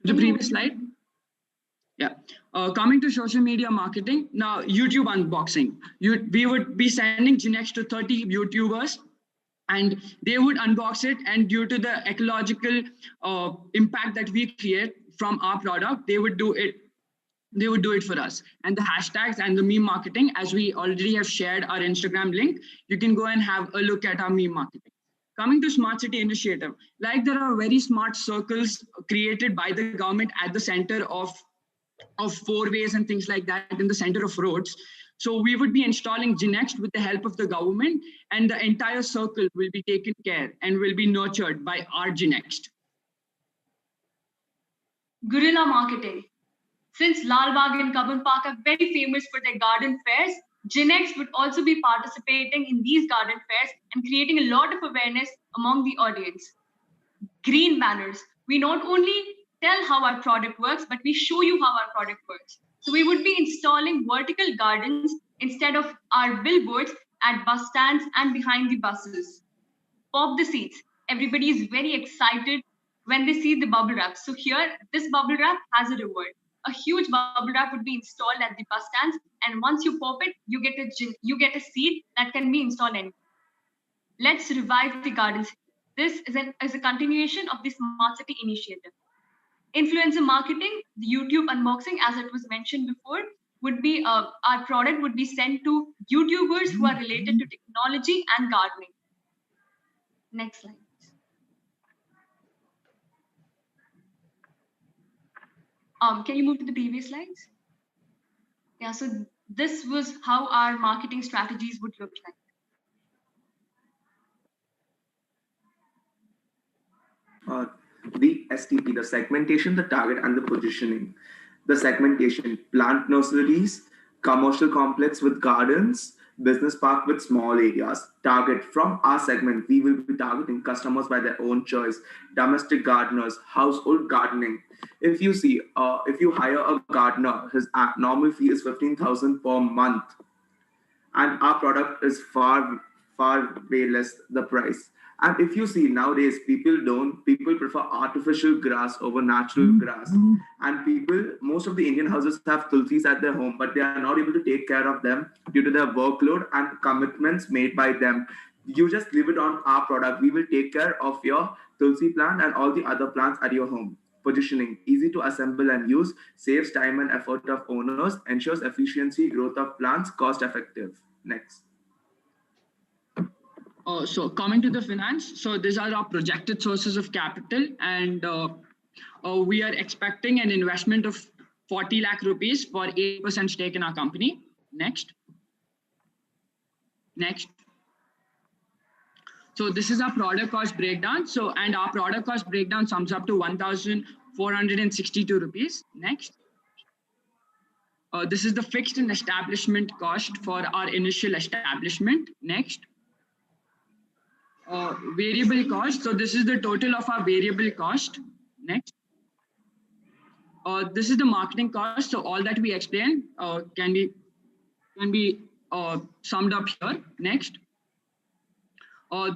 The previous slide. Yeah. Coming to social media marketing, now YouTube unboxing. We would be sending Genex to 30 YouTubers and they would unbox it, and due to the ecological impact that we create from our product, they would do it for us. And the hashtags and the meme marketing, as we already have shared our Instagram link, you can go and have a look at our meme marketing. Coming to Smart City Initiative, like there are very smart circles created by the government at the center of four-ways and things like that in the center of roads. So we would be installing Genex with the help of the government, and the entire circle will be taken care and will be nurtured by our Genex. Guerrilla marketing. Since Lal Bagh and Cubbon Park are very famous for their garden fairs, Genex would also be participating in these garden fairs and creating a lot of awareness among the audience. Green banners. We not only tell how our product works, but we show you how our product works. So we would be installing vertical gardens instead of our billboards at bus stands and behind the buses. Pop the seeds. Everybody is very excited when they see the bubble wrap. So here, this bubble wrap has a reward. A huge bubble wrap would be installed at the bus stands, and once you pop it, you get a seed that can be installed anywhere. Let's revive the gardens. This is a continuation of the Smart City initiative. Influencer marketing, the YouTube unboxing, as it was mentioned before, would be our product would be sent to YouTubers who are related to technology and gardening. Next slide. Can you move to the previous slides? Yeah, so this was how our marketing strategies would look like. The STP, the segmentation, the target, and the positioning. The segmentation: plant nurseries, commercial complex with gardens, business park with small areas. Target: from our segment, we will be targeting customers by their own choice, domestic gardeners, household gardening. If you see, if you hire a gardener, his normal fee is 15,000 per month, and our product is far way less the price. And if you see nowadays, people prefer artificial grass over natural grass. And most of the Indian houses have tulsis at their home, but they are not able to take care of them due to their workload and commitments made by them. You just leave it on our product. We will take care of your tulsi plant and all the other plants at your home. Positioning: easy to assemble and use, saves time and effort of owners, ensures efficiency, growth of plants, cost effective. Next. So coming to the finance, so these are our projected sources of capital, and we are expecting an investment of 40 lakh rupees for 8% stake in our company. Next. So this is our product cost breakdown. So, and our product cost breakdown sums up to 1,462 rupees. Next. This is the fixed and establishment cost for our initial establishment. Next. Variable cost. So this is the total of our variable cost. Next. This is the marketing cost. So all that we explain can be summed up here. Next.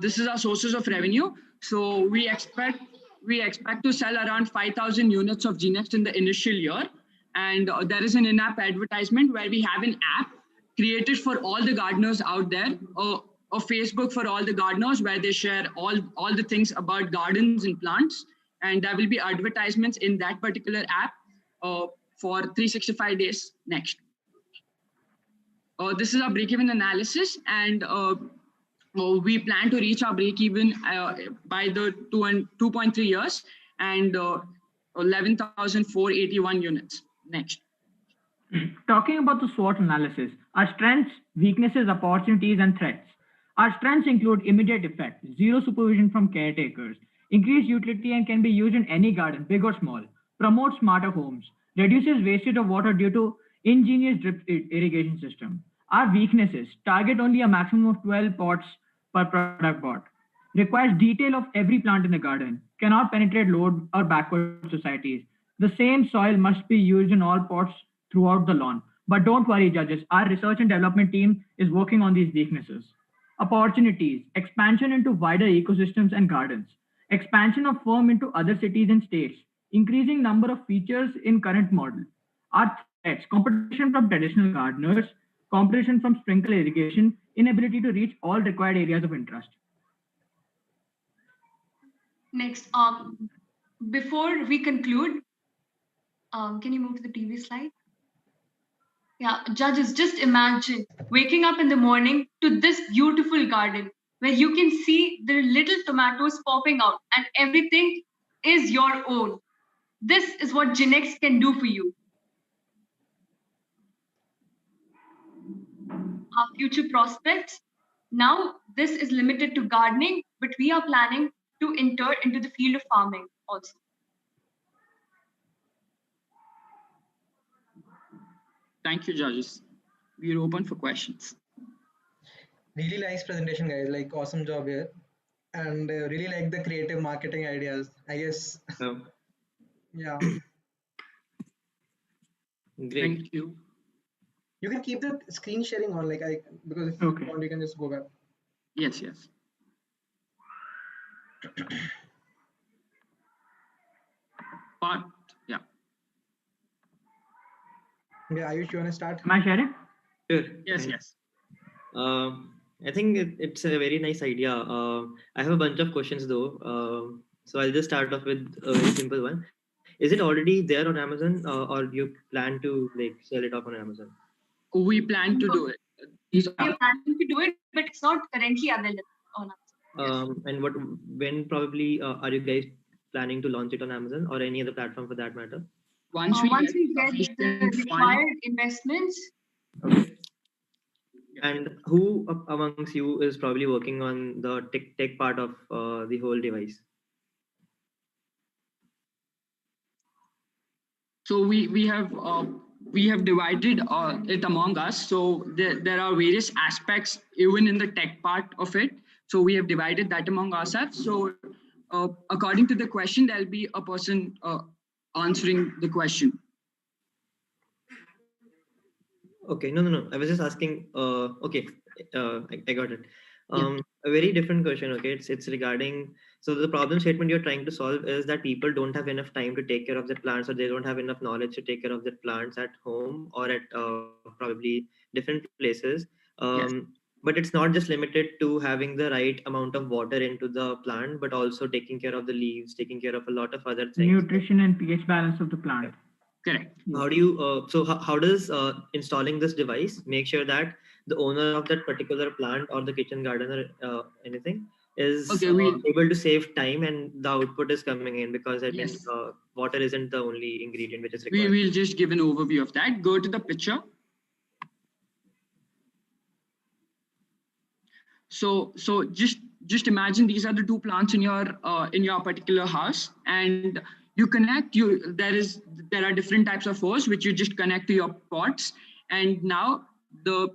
This is our sources of revenue. So we expect to sell around 5,000 units of GeneXt in the initial year. And there is an in-app advertisement where we have an app created for all the gardeners out there, a Facebook for all the gardeners where they share all the things about gardens and plants. And there will be advertisements in that particular app for 365 days. Next. This is our break-even analysis, and we plan to reach our break-even by the 2.3 years and 11,481 units. Next. Talking about the SWOT analysis, our strengths, weaknesses, opportunities, and threats. Our strengths include immediate effect, zero supervision from caretakers, increased utility and can be used in any garden, big or small, promotes smarter homes, reduces wastage of water due to ingenious drip irrigation system. Our weaknesses, target only a maximum of 12 pots per product bot, requires detail of every plant in the garden, cannot penetrate low or backward societies. The same soil must be used in all pots throughout the lawn. But don't worry, judges, our research and development team is working on these weaknesses. Opportunities, expansion into wider ecosystems and gardens, expansion of firm into other cities and states, increasing number of features in current model. Our threats, competition from traditional gardeners, competition from sprinkler irrigation, inability to reach all required areas of interest. Next, before we conclude, can you move to the previous slide? Yeah, judges, just imagine waking up in the morning to this beautiful garden where you can see the little tomatoes popping out and everything is your own. This is what GeneXt can do for you. Our future prospects. Now, this is limited to gardening, but we are planning to enter into the field of farming also. Thank you, judges. We're open for questions. Really nice presentation, guys. Like, awesome job here. And really like the creative marketing ideas, I guess. Oh. Yeah. Great. Thank you. You can keep the screen sharing on, like because if you want, you can just go back. Yes, yes. But yeah. Yeah, Ayush, you want to start? Am I sharing? Sure. Yes, yes. I think it's a very nice idea. I have a bunch of questions though. So I'll just start off with a very simple one. Is it already there on Amazon, or you plan to like sell it off on Amazon? We plan to do it. We are planning to do it, but it's not currently available on Amazon. And when probably are you guys planning to launch it on Amazon or any other platform for that matter? Once we get the required investments. Okay. And who amongst you is probably working on the tech part of the whole device? So we have divided it among us. So there are various aspects even in the tech part of it. So we have divided that among ourselves. So according to the question, there'll be a person answering the question. Okay, no. I was just asking. Okay, I got it. A very different question. Okay, it's regarding. So the problem statement you're trying to solve is that people don't have enough time to take care of their plants, or they don't have enough knowledge to take care of their plants at home or at probably different places. Yes. But it's not just limited to having the right amount of water into the plant, but also taking care of the leaves, taking care of a lot of other things. Nutrition and pH balance of the plant. Correct. How do you? So how does installing this device make sure that the owner of that particular plant or the kitchen garden or anything is Okay, able to save time, and the output is coming in, because I mean Yes. water isn't the only ingredient which is we required. will just give an overview of that. Go to the picture. So just imagine these are the two plants in your particular house, and you connect. There are different types of hose which you just connect to your pots, and now the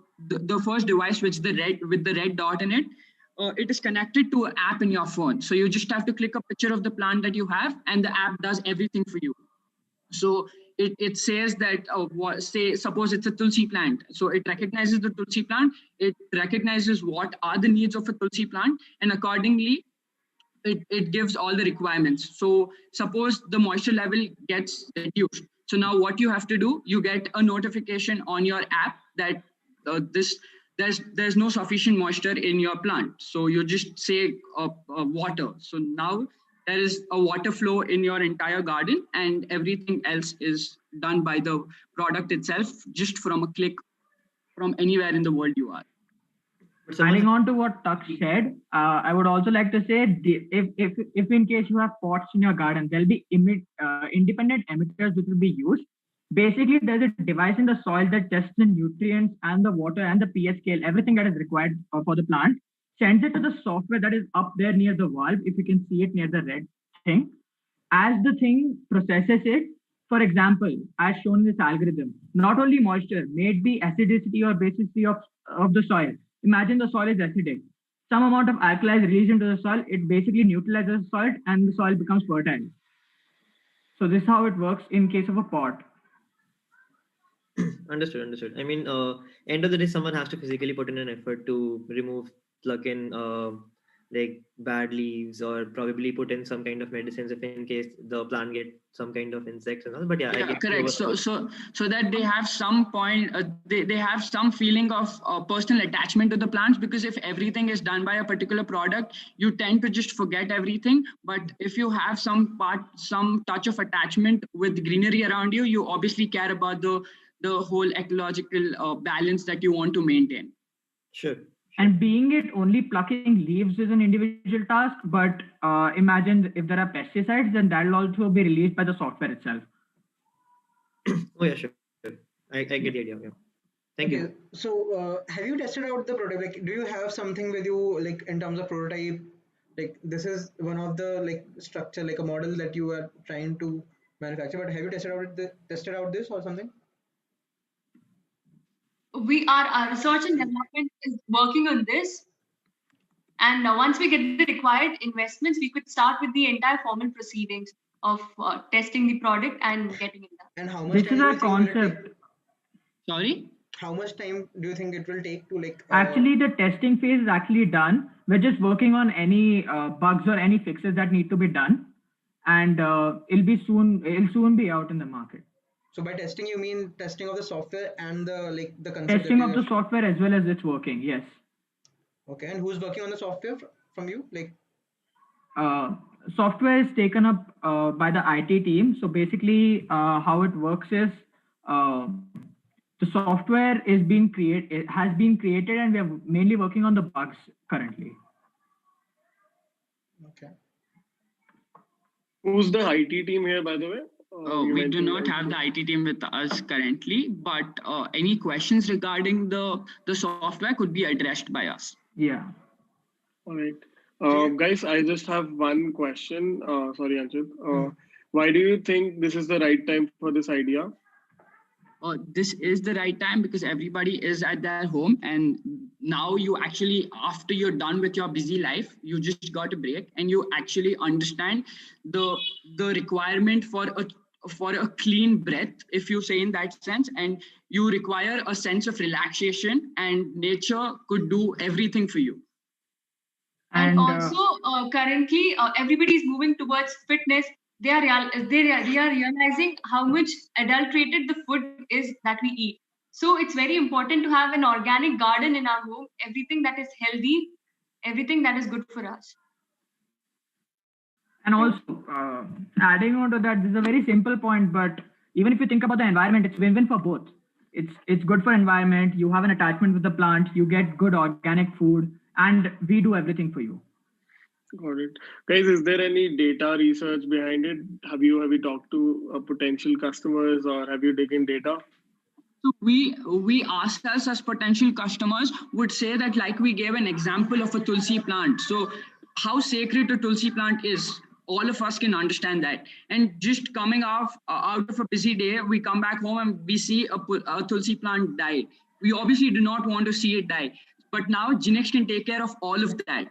first device with the red dot in it, it is connected to an app in your phone. So you just have to click a picture of the plant that you have, and the app does everything for you. So it says that suppose it's a tulsi plant, so it recognizes the tulsi plant, it recognizes what are the needs of a tulsi plant, and accordingly it gives all the requirements. So suppose the moisture level gets reduced, so now what you have to do, you get a notification on your app that there's no sufficient moisture in your plant, so you just say water. So now there is a water flow in your entire garden, and everything else is done by the product itself, just from a click from anywhere in the world you are. Adding on to what Taksh said, I would also like to say, if in case you have pots in your garden, there'll be independent emitters which will be used. Basically, there's a device in the soil that tests the nutrients and the water and the pH scale, everything that is required for the plant, sends it to the software that is up there near the valve, if you can see it near the red thing. As the thing processes it, for example, as shown in this algorithm, not only moisture, may it be acidity or basicity of the soil. Imagine the soil is acidic. Some amount of alkali is released into the soil, it basically neutralizes the salt and the soil becomes fertile. So this is how it works in case of a pot. Understood. I mean, end of the day, someone has to physically put in an effort to pluck in like bad leaves, or probably put in some kind of medicines if in case the plant get some kind of insects and all. But yeah, I get correct. So that they have some point, they have some feeling of personal attachment to the plants, because if everything is done by a particular product, you tend to just forget everything. But if you have some touch of attachment with greenery around you, you obviously care about the whole ecological balance that you want to maintain. Sure. And being it only plucking leaves is an individual task, but imagine if there are pesticides, then that will also be released by the software itself. Oh yeah, sure. I get the idea. Yeah. Thank you. So have you tested out the product? Like, do you have something with you, like in terms of prototype? Like, this is one of the like structure, like a model that you are trying to manufacture. But have you tested out this or something? Our research and development is working on this, and once we get the required investments, we could start with the entire formal proceedings of testing the product and getting it done. And how much this is our concept. Sorry, how much time do you think it will take to like actually the testing phase is actually done. We're just working on any bugs or any fixes that need to be done, and it'll soon be out in the market. So by testing, you mean testing of the software and the concept? Testing of the software as well as it's working, yes. Okay, and who's working on the software from you? Like, software is taken up by the IT team. So basically, how it works is the software has been created, and we are mainly working on the bugs currently. Okay. Who's the IT team here, by the way? We do not have the IT team with us currently, but any questions regarding the software could be addressed by us. Yeah. All right. Guys, I just have one question. Sorry, Anchit. Why do you think this is the right time for this idea? This is the right time because everybody is at their home, and now you actually, after you're done with your busy life, you just got a break and you actually understand the requirement for a clean breath, if you say in that sense, and you require a sense of relaxation, and nature could do everything for you. And also currently everybody is moving towards fitness. They are realizing how much adulterated the food is that we eat. So it's very important to have an organic garden in our home, everything that is healthy, everything that is good for us. And also, adding on to that, this is a very simple point, but even if you think about the environment, it's win-win for both. it's good for environment. You have an attachment with the plant. You get good organic food, and we do everything for you. Got it. Guys, is there any data research behind it? Have you talked to potential customers, or have you taken data? So we ourselves as potential customers would say that, like we gave an example of a tulsi plant. So how sacred a tulsi plant is, all of us can understand that. And just coming out of a busy day, we come back home and we see a tulsi plant die. We obviously do not want to see it die. But now Genex can take care of all of that.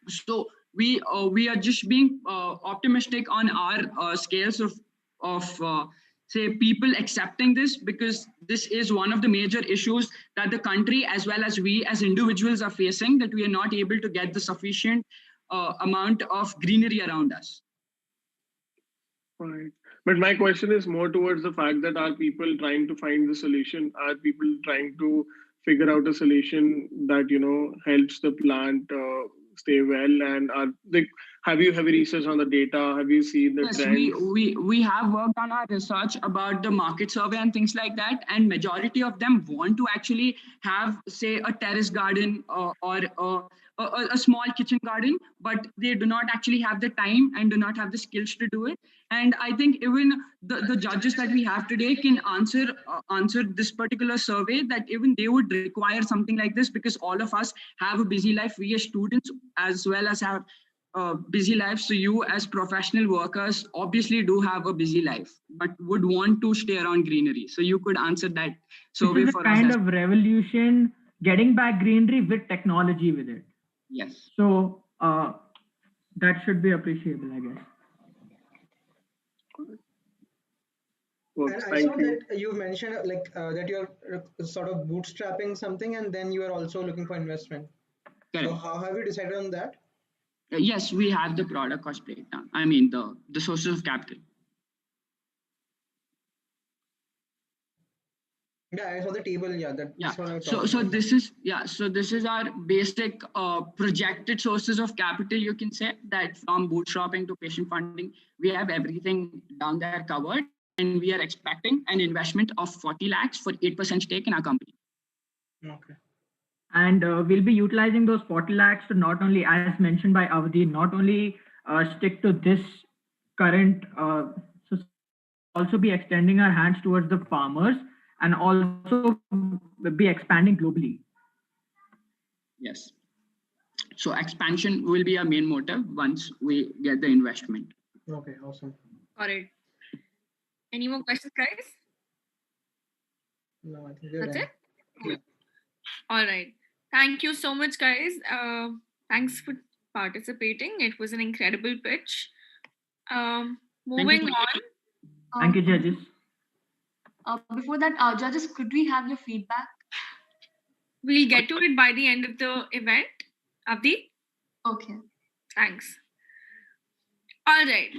So we are just being optimistic on our scales of say people accepting this, because this is one of the major issues that the country as well as we as individuals are facing, that we are not able to get the sufficient amount of greenery around us. Right. But my question is more towards the fact that are people trying to find the solution? Are people trying to figure out a solution that helps the plant stay well? And have you researched on the data? Have you seen the Yes, trends? we have worked on our research about the market survey and things like that, and majority of them want to actually have, say, a terrace garden or a small kitchen garden, but they do not actually have the time and do not have the skills to do it. And I think even the judges that we have today can answer this particular survey, that even they would require something like this, because all of us have a busy life. We as students as well as have busy lives. So you as professional workers obviously do have a busy life, but would want to stay around greenery. So you could answer that survey This is for a kind us. of revolution, getting back greenery with technology with it. Yes. So that should be appreciable, I guess. And I saw that you mentioned that you're sort of bootstrapping something, and then you are also looking for investment. Correct. So how have you decided on that? Yes, we have the product cost breakdown. I mean the sources of capital. Yeah, I saw the table. Yeah, that's what I was So talking so about. this is our basic projected sources of capital. You can say that from bootstrapping to patient funding, we have everything down there covered, and we are expecting an investment of 40 lakhs for 8% stake in our company. Okay. And we'll be utilizing those 40 lakhs to not only, as mentioned by Avdi, not only stick to this current, so also be extending our hands towards the farmers and also be expanding globally. Yes. So expansion will be our main motive once we get the investment. Okay, awesome. Got it. Any more questions, guys? No, I think we're That's done. it? Yeah. All right. Thank you so much, guys. Thanks for participating. It was an incredible pitch. Moving on. Thank you, judges. Before that, judges, could we have your feedback? We'll get to it by the end of the event. Avdi? Okay. Thanks. All right.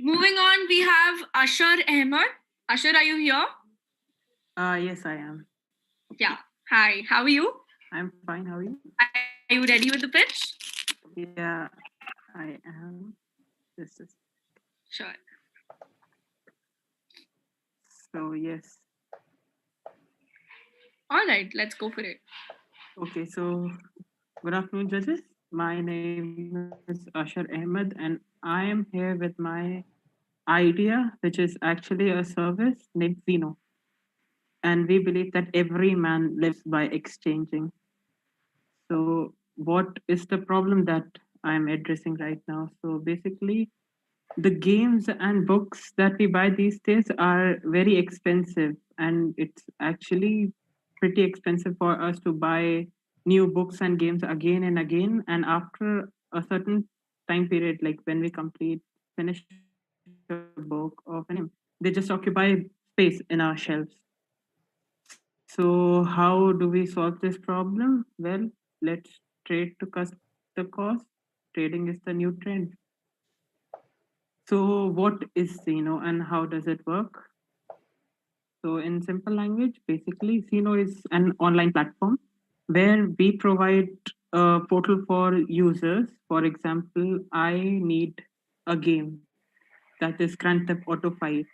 Moving on, we have Ashar Ahmed. Ashar, are you here? Yes, I am. Yeah. Hi. How are you? I'm fine. How are you? Are you ready with the pitch? Yeah, I am. This is Sure. so yes. All right. Let's go for it. Okay, so good afternoon, judges. My name is Ashar Ahmed, and I am here with my idea, which is actually a service named Zeno. And we believe that every man lives by exchanging. So, what is the problem that I'm addressing right now? So, basically, the games and books that we buy these days are very expensive, and it's actually pretty expensive for us to buy new books and games again and again. And after a certain time period, like when we finish a book or an they just occupy space in our shelves. So how do we solve this problem? Well, let's trade to cut the cost. Trading is the new trend. So what is Zeno and how does it work? So in simple language, basically Zeno is an online platform where we provide a portal for users. For example, I need a game that is Grand Theft Auto 5.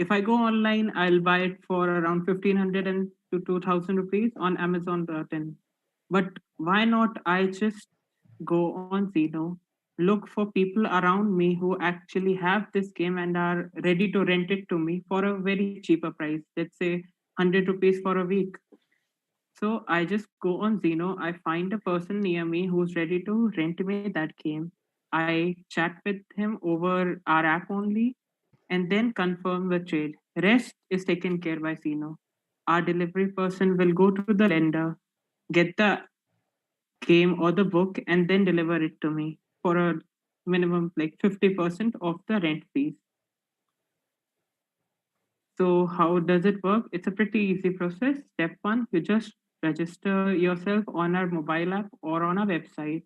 if I go online, I'll buy it for around 1500 and to 2000 rupees on Amazon.in. But why not I just go on Zeno, look for people around me who actually have this game and are ready to rent it to me for a very cheaper price, let's say 100 rupees for a week. So I just go on Zeno, I find a person near me who's ready to rent me that game. I chat with him over our app only and then confirm the trade. Rest is taken care by Zeno. Our delivery person will go to the lender, get the game or the book, and then deliver it to me for a minimum like 50% of the rent fees. So how does it work? It's a pretty easy process. Step one, you just register yourself on our mobile app or on our website.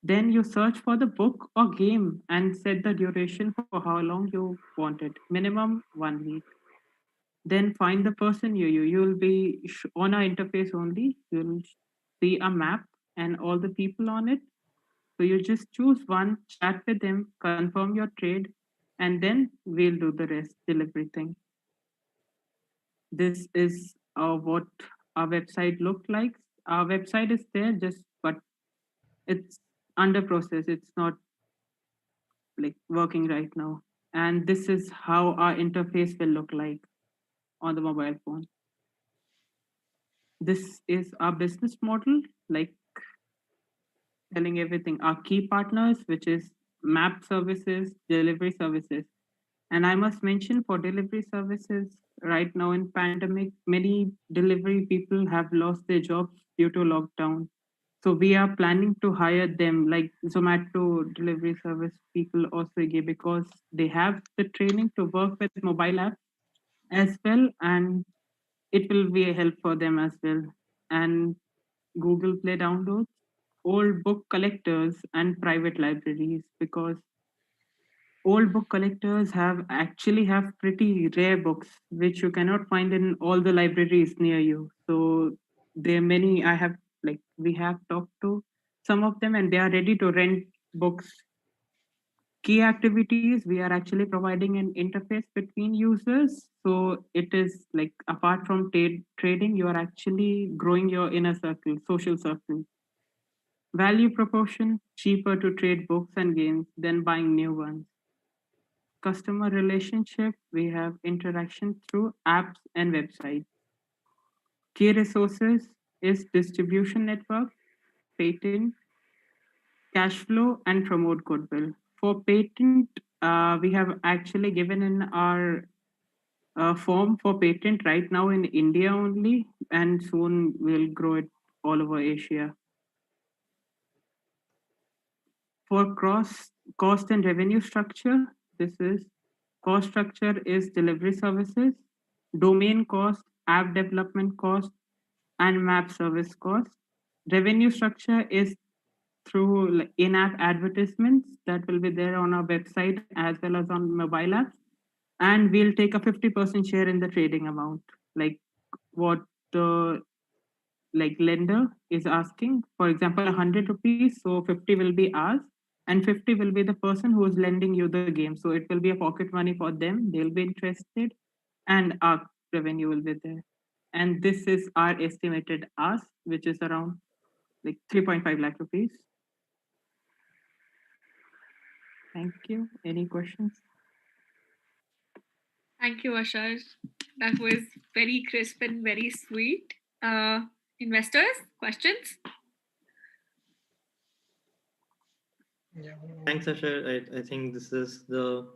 Then you search for the book or game and set the duration for how long you want it. Minimum 1 week. Then find the person you'll be on our interface only. You'll see a map and all the people on it. So you just choose one, chat with them, confirm your trade, and then we'll do the rest delivery thing. This is what our website looked like. Our website is there, just but it's under process. It's not like working right now. And this is how our interface will look like on the mobile phone. This is our business model, like telling everything. Our key partners, which is map services, delivery services. And I must mention for delivery services, right now in pandemic, many delivery people have lost their jobs due to lockdown. So we are planning to hire them like Zomato delivery service people or Swiggy because they have the training to work with mobile apps as well, and it will be a help for them as well. And Google Play downloads, old book collectors and private libraries, because old book collectors have pretty rare books which you cannot find in all the libraries near you. So there are many we have talked to some of them and they are ready to rent books. Key activities, we are actually providing an interface between users. So it is like apart from trading, you are actually growing your inner circle, social circle. Value proportion, cheaper to trade books and games than buying new ones. Customer relationship, we have interaction through apps and websites. Key resources is distribution network, patent, cash flow, and promote goodwill. For patent, we have actually given in our form for patent right now in India only, and soon we'll grow it all over Asia. For cost and revenue structure, this is cost structure is delivery services, domain cost, app development cost, and map service cost. Revenue structure is through in-app advertisements that will be there on our website as well as on mobile apps. And we'll take a 50% share in the trading amount, like what the lender is asking. For example, 100 rupees, so 50 will be ours and 50 will be the person who is lending you the game. So it will be a pocket money for them. They'll be interested and our revenue will be there. And this is our estimated ask, which is around 3.5 lakh rupees. Thank you. Any questions? Thank you, Ashar. That was very crisp and very sweet. Investors, questions? Thanks, Ashar. I think this is the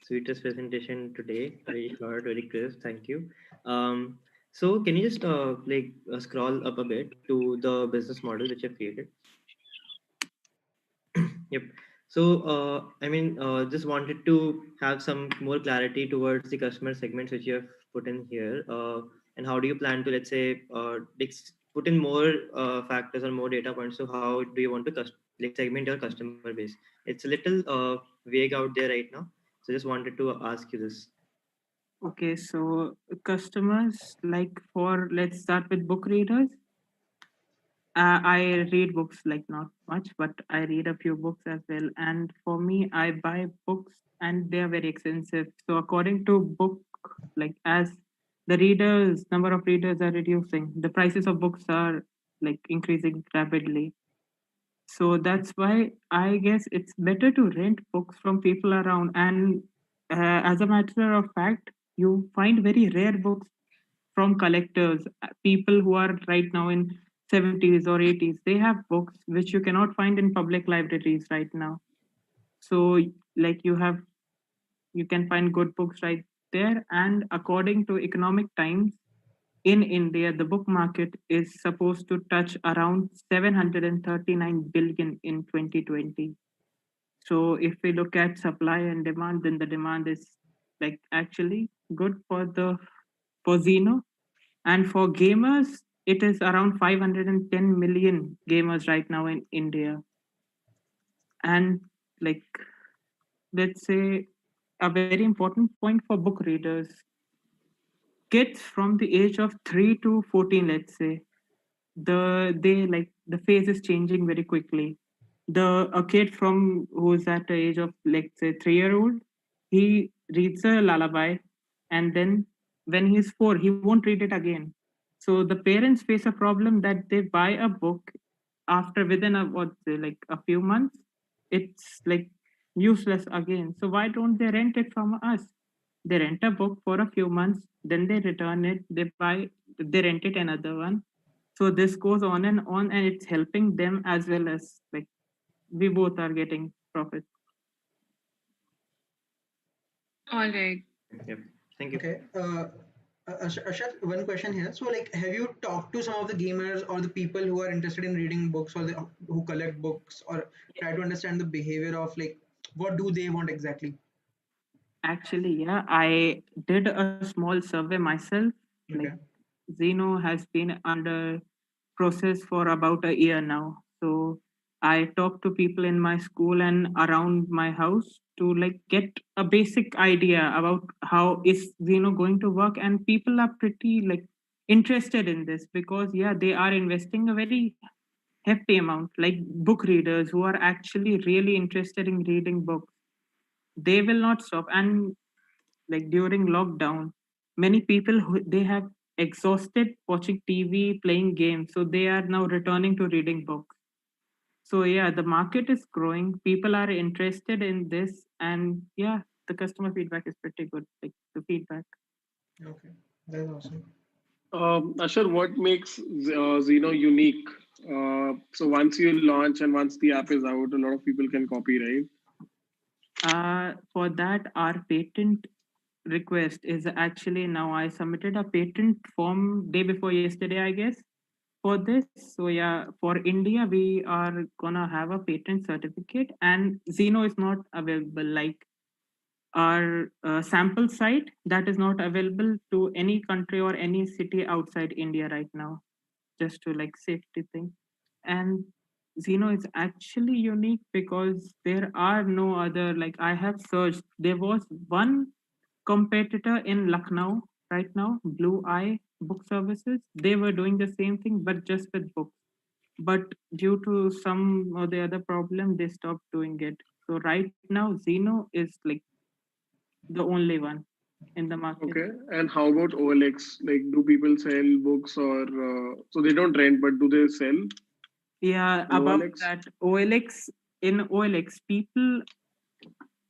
sweetest presentation today. Very short, very crisp. Thank you. So can you just scroll up a bit to the business model which you've created? Yep. So just wanted to have some more clarity towards the customer segments which you have put in here. And how do you plan to, let's say, put in more factors or more data points? So how do you want to segment your customer base? It's a little vague out there right now. So just wanted to ask you this. Okay, so customers, let's start with book readers. I read books, not much, but I read a few books as well. And for me, I buy books and they are very expensive. So according to book like as the readers number of readers are reducing, the prices of books are like increasing rapidly. So that's why I guess it's better to rent books from people around. And as a matter of fact, you find very rare books from collectors, people who are right now in 70s or 80s. They have books which you cannot find in public libraries right now. So like you can find good books right there. And according to Economic Times, in India, the book market is supposed to touch around 739 billion in 2020. So if we look at supply and demand, then the demand is like actually good for Xeno. And for gamers, it is around 510 million gamers right now in India. And like let's say a very important point for book readers, kids from the age of 3 to 14, let's say, the phase is changing very quickly. A kid from who's at the age of, let's say, 3-year old, he reads a lullaby, and then when he's 4, he won't read it again. So the parents face a problem that they buy a book after within a few months, it's like useless again. So why don't they rent it from us? They rent a book for a few months, then they return it, they rent it another one. So this goes on, and it's helping them as well as like we both are getting profit. All right. Yep. Thank you. Okay. Ashar, one question here. So, like, have you talked to some of the gamers or the people who are interested in reading books or who collect books, or try to understand the behavior of like what do they want exactly? Actually, yeah, I did a small survey myself. Like Okay. Xeno has been under process for about a year now. So I talked to people in my school and around my house to like get a basic idea about how is Xeno going to work. And people are pretty like interested in this because yeah, they are investing a very hefty amount, like book readers who are actually really interested in reading books. They will not stop. And like during lockdown, many people they have exhausted watching TV, playing games, so they are now returning to reading books. So yeah, the market is growing, people are interested in this, and yeah, the customer feedback is pretty good, like the feedback. Okay, that's awesome. Ashar, what makes Xeno unique? So once you launch and once the app is out, a lot of people can copy, right? For that, our patent request is actually now I submitted a patent form day before yesterday, I guess, for this. So yeah, for India, we are gonna have a patent certificate, and Xeno is not available. Like our sample site that is not available to any country or any city outside India right now, just to like safety thing. And Xeno is actually unique because there are no other, like I have searched, there was one competitor in Lucknow right now, Blue Eye Book Services. They were doing the same thing, but just with books. But due to some or the other problem, they stopped doing it. So right now, Xeno is like the only one in the market. Okay. And how about OLX? Like, do people sell books or so they don't rent, but do they sell Yeah, on about OLX? that, in OLX, people,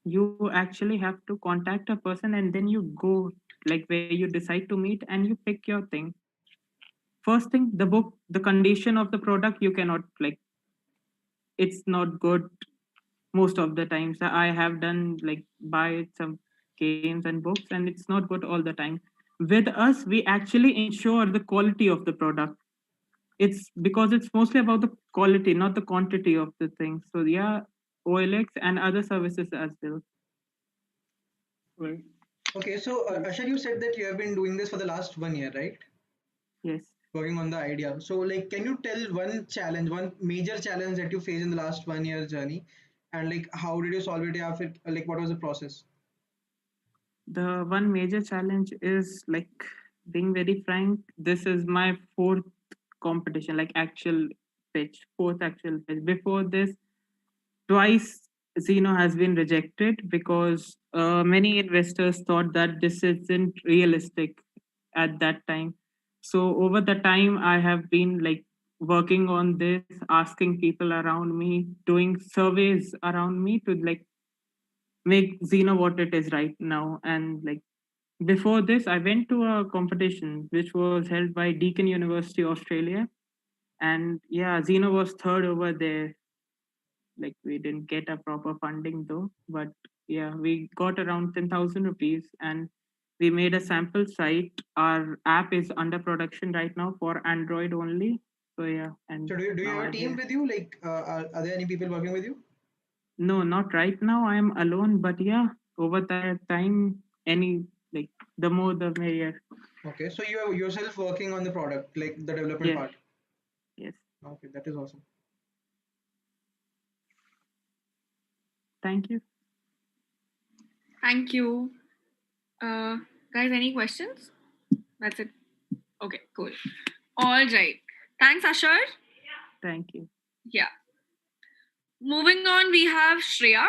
you actually have to contact a person and then you go like where you decide to meet and you pick your thing. First thing, the book, the condition of the product, you cannot like, it's not good most of the times. I have done like buy some games and books and it's not good all the time. With us, we actually ensure the quality of the product. It's because it's mostly about the quality, not the quantity of the thing. So yeah, OLX and other services as well. Right. Okay, so Ashar, you said that you have been doing this for the last 1 year, right? Yes. Working on the idea. So, like, can you tell one challenge, one major challenge that you faced in the last 1 year journey, and like how did you solve it? Like, what was the process? The one major challenge is like being very frank, this is my fourth competition, like actual pitch, fourth actual pitch. Before this, twice Zeno has been rejected because many investors thought that this isn't realistic at that time. So over the time, I have been like working on this, asking people around me, doing surveys around me to like make Zeno what it is right now. And like before this, I went to a competition which was held by Deakin University, Australia. And yeah, Zeno was third over there. Like we didn't get a proper funding though, but yeah, we got around 10,000 rupees and we made a sample site. Our app is under production right now for Android only. So yeah, and So do you now have a team with you? Like, are there any people working with you? no, not right now. I am alone, but yeah, over that time, any like the more the merrier. Okay, so you are yourself working on the product, like the development Yes. part. Yes. Okay, that is awesome. Thank you. Thank you. Guys, any questions? That's it. Okay, cool. All right. Thanks, Ashar. Thank you. Yeah. Moving on, we have Shreya.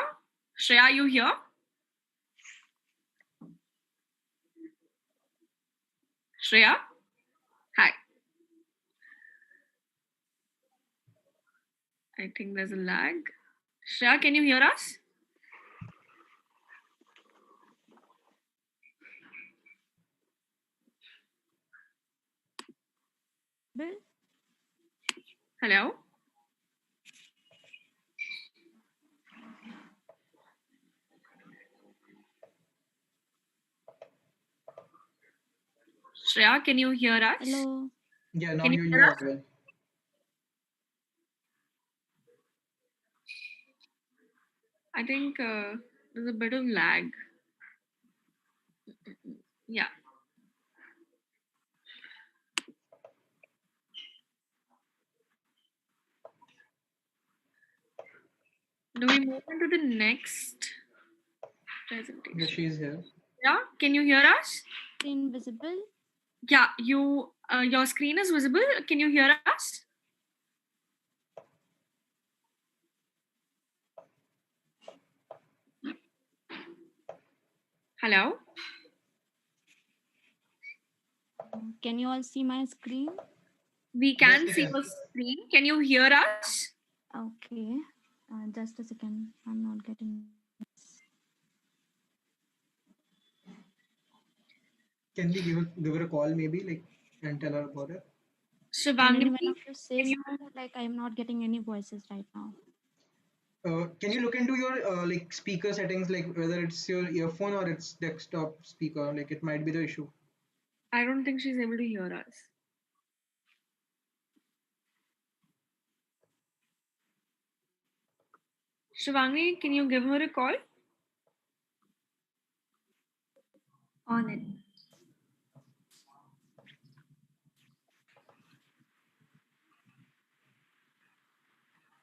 Shreya, you here? Shreya? Hi. I think there's a lag. Shreya, can you hear us? Hello? Shreya, can you hear us? Hello. Yeah, now Can you you hear are us? well. I think there's a bit of lag. Yeah. Do we move on to the next presentation? Yeah, she's here. Yeah, can you hear us? Screen visible? Yeah, your screen is visible. Can you hear us? Hello? Can you all see my screen? We can see your screen. Can you hear us? Okay. Just a second. I'm not getting. Can we give her a call maybe, like, and tell her about it? Can Shivangi, anyone of you say can you- something? Like I'm not getting any voices right now. Can you look into your like speaker settings, like whether it's your earphone or it's desktop speaker? Like it might be the issue. I don't think she's able to hear us. Shivangi, can you give her a call? On it.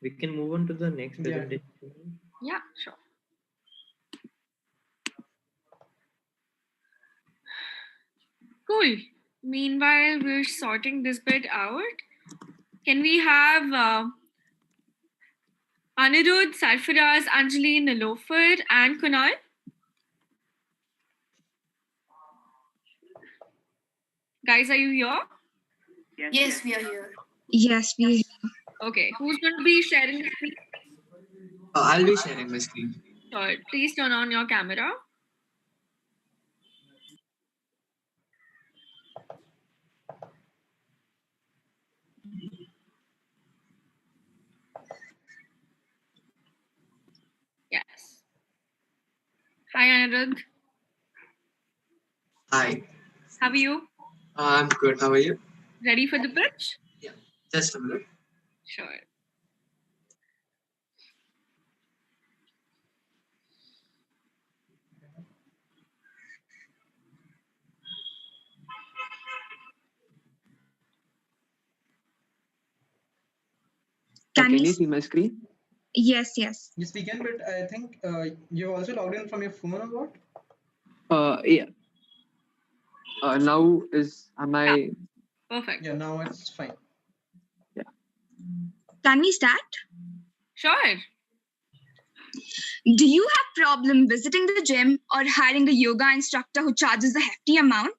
We can move on to the next Yeah. presentation. Yeah, sure. Cool. Meanwhile, we're sorting this bit out. Can we have Anirudh, Sarfaraz, Anjali, Nilofer, and Kunal? Guys, are you here? Yes, we are here. Yes, we. Okay, who's going to be sharing the screen? I'll be sharing my screen. Sure. Please turn on your camera. Yes. Hi, Anirudh. Hi, How are you? I'm good. How are you? Ready for the pitch? Just a minute. Sure. Can you see my screen? Yes, yes. Yes, we can, but I think you've also logged in from your phone or what? Yeah. Now am I? Perfect. Yeah, now it's fine. Can we start? Sure. Do you have problem visiting the gym or hiring a yoga instructor who charges a hefty amount?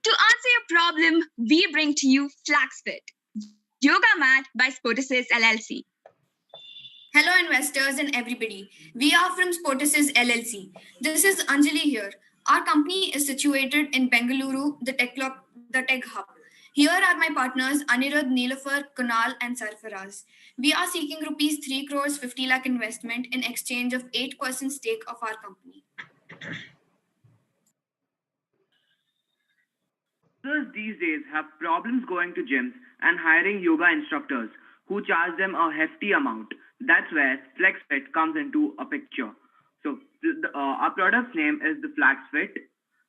To answer your problem, we bring to you FlaxFit, Yoga Mat by Sportices LLC. Hello, investors and everybody. We are from Sportices LLC. This is Anjali here. Our company is situated in Bengaluru, the tech hub. Here are my partners Anirudh, Neelafar, Kunal, and Sarfaraz. We are seeking rupees 3 crores 50 lakh investment in exchange of 8% stake of our company. Users these days have problems going to gyms and hiring yoga instructors who charge them a hefty amount. That's where FlexFit comes into a picture. So our product's name is the FlexFit.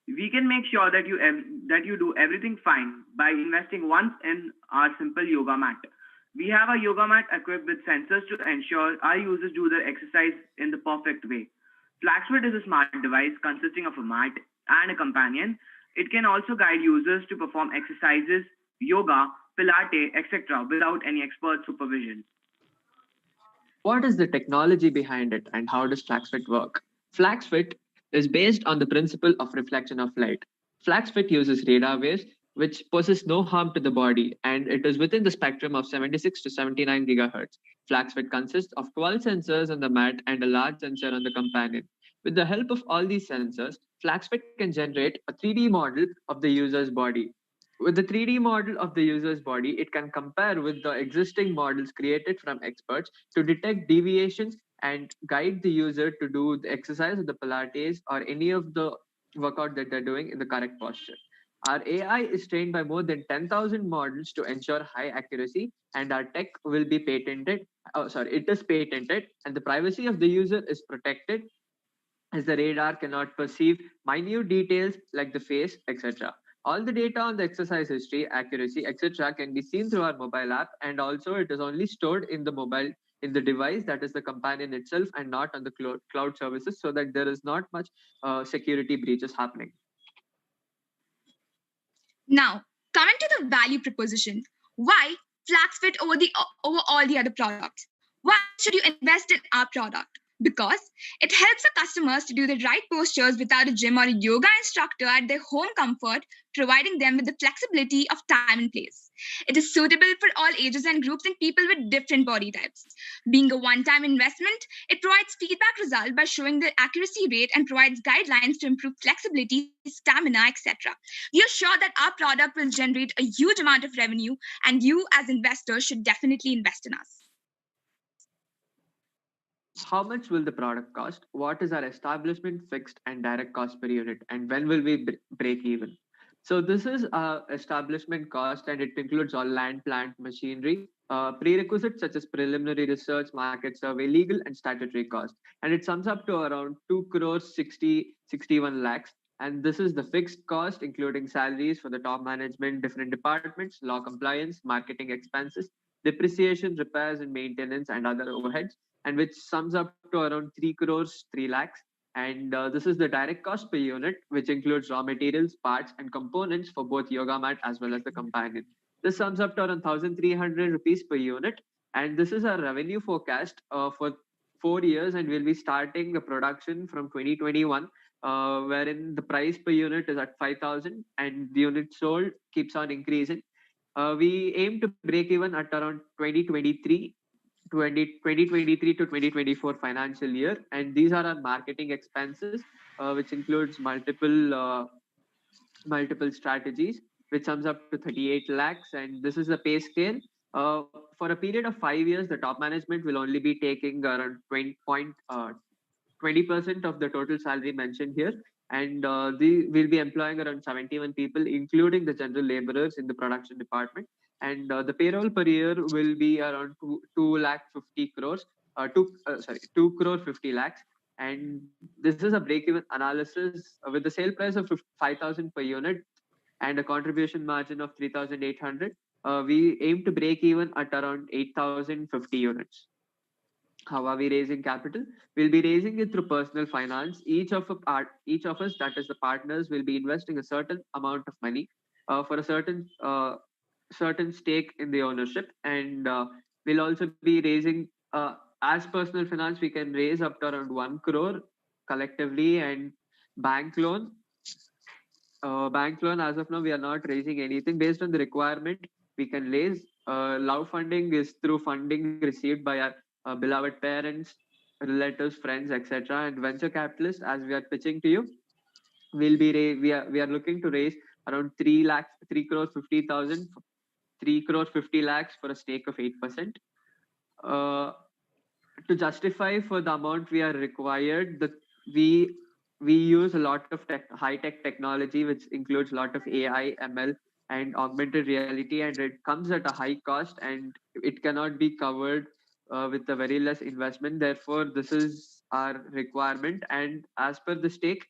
We can make sure that you do everything fine by investing once in our simple yoga mat. We have a yoga mat equipped with sensors to ensure our users do their exercise in the perfect way. FlexFit is a smart device consisting of a mat and a companion. It can also guide users to perform exercises, yoga, Pilates, etc. without any expert supervision. What is the technology behind it and how does FlaxFit work? FlaxFit is based on the principle of reflection of light. FlaxFit uses radar waves which poses no harm to the body, and it is within the spectrum of 76 to 79 gigahertz. FlaxFit consists of 12 sensors on the mat and a large sensor on the companion. With the help of all these sensors, FlaxFit can generate a 3D model of the user's body. With the 3D model of the user's body, it can compare with the existing models created from experts to detect deviations and guide the user to do the exercise of the Pilates or any of the workout that they're doing in the correct posture. Our AI is trained by more than 10,000 models to ensure high accuracy, and our tech will be patented. It is patented, and the privacy of the user is protected as the radar cannot perceive minute details like the face, etc. All the data on the exercise history, accuracy, etc. can be seen through our mobile app, and also it is only stored in the device, that is the companion itself, and not on the cloud services, so that there is not much security breaches happening. Now, coming to the value proposition, why FlaxFit over all the other products? Why should you invest in our product? Because it helps the customers to do the right postures without a gym or a yoga instructor at their home comfort, providing them with the flexibility of time and place. It is suitable for all ages and groups and people with different body types. Being a one-time investment, it provides feedback result by showing the accuracy rate and provides guidelines to improve flexibility, stamina, etc. We are sure that our product will generate a huge amount of revenue, and you as investors should definitely invest in us. How much will the product cost? What is our establishment fixed and direct cost per unit? And when will we break even? So this is our establishment cost, and it includes all land, plant, machinery, prerequisites such as preliminary research, market survey, legal and statutory costs. And it sums up to around 2 crores 61 lakhs. And this is the fixed cost, including salaries for the top management, different departments, law compliance, marketing expenses, depreciation, repairs and maintenance, and other overheads, and which sums up to around 3 crores 3 lakhs. And this is the direct cost per unit, which includes raw materials, parts, and components for both yoga mat as well as the companion. This sums up to around 1,300 rupees per unit. And this is our revenue forecast for 4 years, and we'll be starting the production from 2021, wherein the price per unit is at 5,000 and the unit sold keeps on increasing. We aim to break even at around 2023 to 2024 financial year, and these are our marketing expenses, which includes multiple strategies, which sums up to 38 lakhs. And this is the pay scale. For a period of 5 years, the top management will only be taking around 20% of the total salary mentioned here, and we will be employing around 71 people, including the general laborers in the production department. And the payroll per year will be around 2 lakh 50 crores, 2 crore 50 lakhs. And this is a break-even analysis with the sale price of 5,000 per unit and a contribution margin of 3,800. We aim to break even at around 8,050 units. How are we raising capital? We'll be raising it through personal finance. Each of us, that is the partners, will be investing a certain amount of money for a certain stake in the ownership, and we'll also be raising as personal finance, we can raise up to around 1 crore collectively, and bank loan. Bank loan, as of now, we are not raising anything. Based on the requirement, we can raise. Love funding is through funding received by our beloved parents, relatives, friends, etc. And venture capitalists, as we are pitching to you, we are looking to raise around 3 crore 50,000, 3 crore 50 lakhs for a stake of 8%. To justify for the amount we are required, we use a lot of high-tech technology, which includes a lot of AI, ML, and augmented reality, and it comes at a high cost, and it cannot be covered with a very less investment. Therefore, this is our requirement. And as per the stake,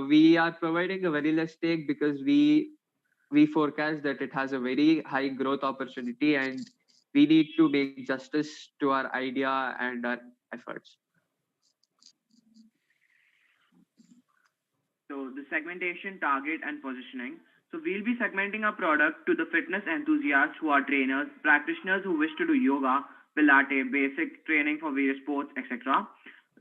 we are providing a very less stake because we forecast that it has a very high growth opportunity, and we need to make justice to our idea and our efforts. So the segmentation, target, and positioning. So we'll be segmenting our product to the fitness enthusiasts who are trainers, practitioners who wish to do yoga, Pilates, basic training for various sports, etc.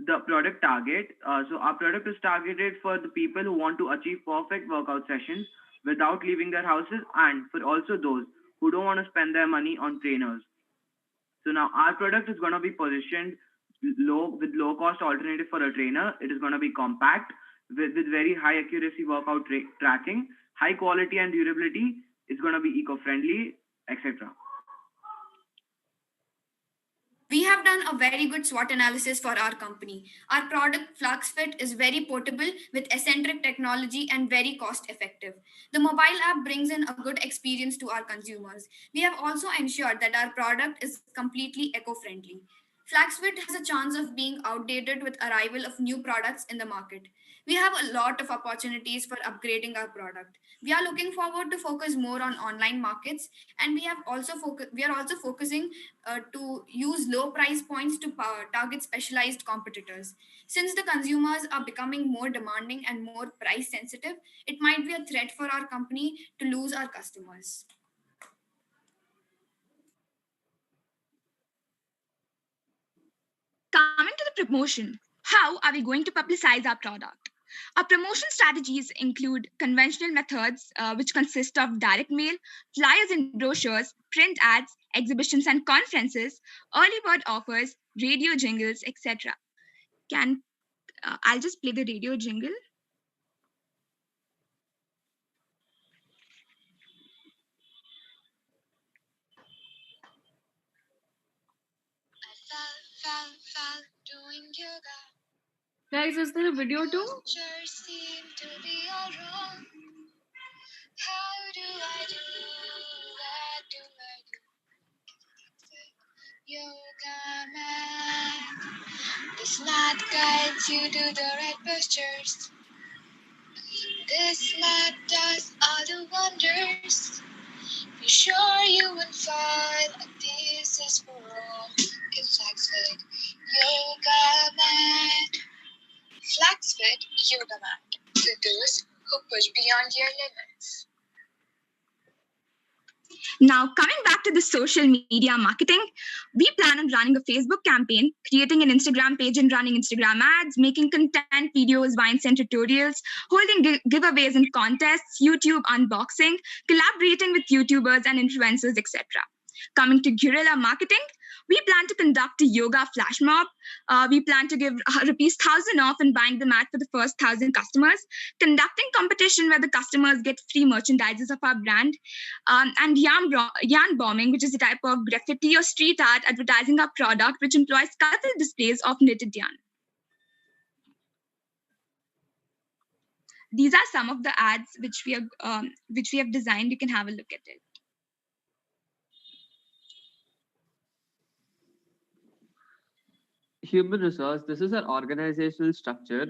The product target. So our product is targeted for the people who want to achieve perfect workout sessions without leaving their houses, and for also those who don't want to spend their money on trainers. So now our product is going to be positioned with low cost alternative for a trainer. It is going to be compact with very high accuracy workout tracking, high quality and durability. It's going to be eco-friendly, etc. We have done a very good SWOT analysis for our company. Our product FluxFit is very portable with eccentric technology and very cost effective. The mobile app brings in a good experience to our consumers. We have also ensured that our product is completely eco-friendly. FluxFit has a chance of being outdated with arrival of new products in the market. We have a lot of opportunities for upgrading our product. We are looking forward to focus more on online markets, and we are also focusing to use low price points to target specialized competitors. Since the consumers are becoming more demanding and more price sensitive, it might be a threat for our company to lose our customers. Coming to the promotion, how are we going to publicize our product? Our promotion strategies include conventional methods, which consist of direct mail, flyers and brochures, print ads, exhibitions and conferences, early bird offers, radio jingles, etc. I'll just play the radio jingle. Guys, is there a video too? This mat guides you to the right postures. This mat does all the wonders. Be sure you won't fall. This is for all. It's FluxFit Yoga Mat. FluxFit Yoga Mat. For those who push beyond your limits. Now, coming back to the social media marketing, we plan on running a Facebook campaign, creating an Instagram page and running Instagram ads, making content videos, wines and tutorials, holding giveaways and contests, YouTube unboxing, collaborating with YouTubers and influencers, etc. Coming to guerrilla marketing, we plan to conduct a yoga flash mob. We plan to give rupees 1,000 off and buying the mat for the first 1,000 customers, conducting competition where the customers get free merchandises of our brand, and yarn bombing, which is a type of graffiti or street art advertising our product, which employs colorful displays of knitted yarn. These are some of the ads which we have designed. You can have a look at it. Human resource, this is our organizational structure.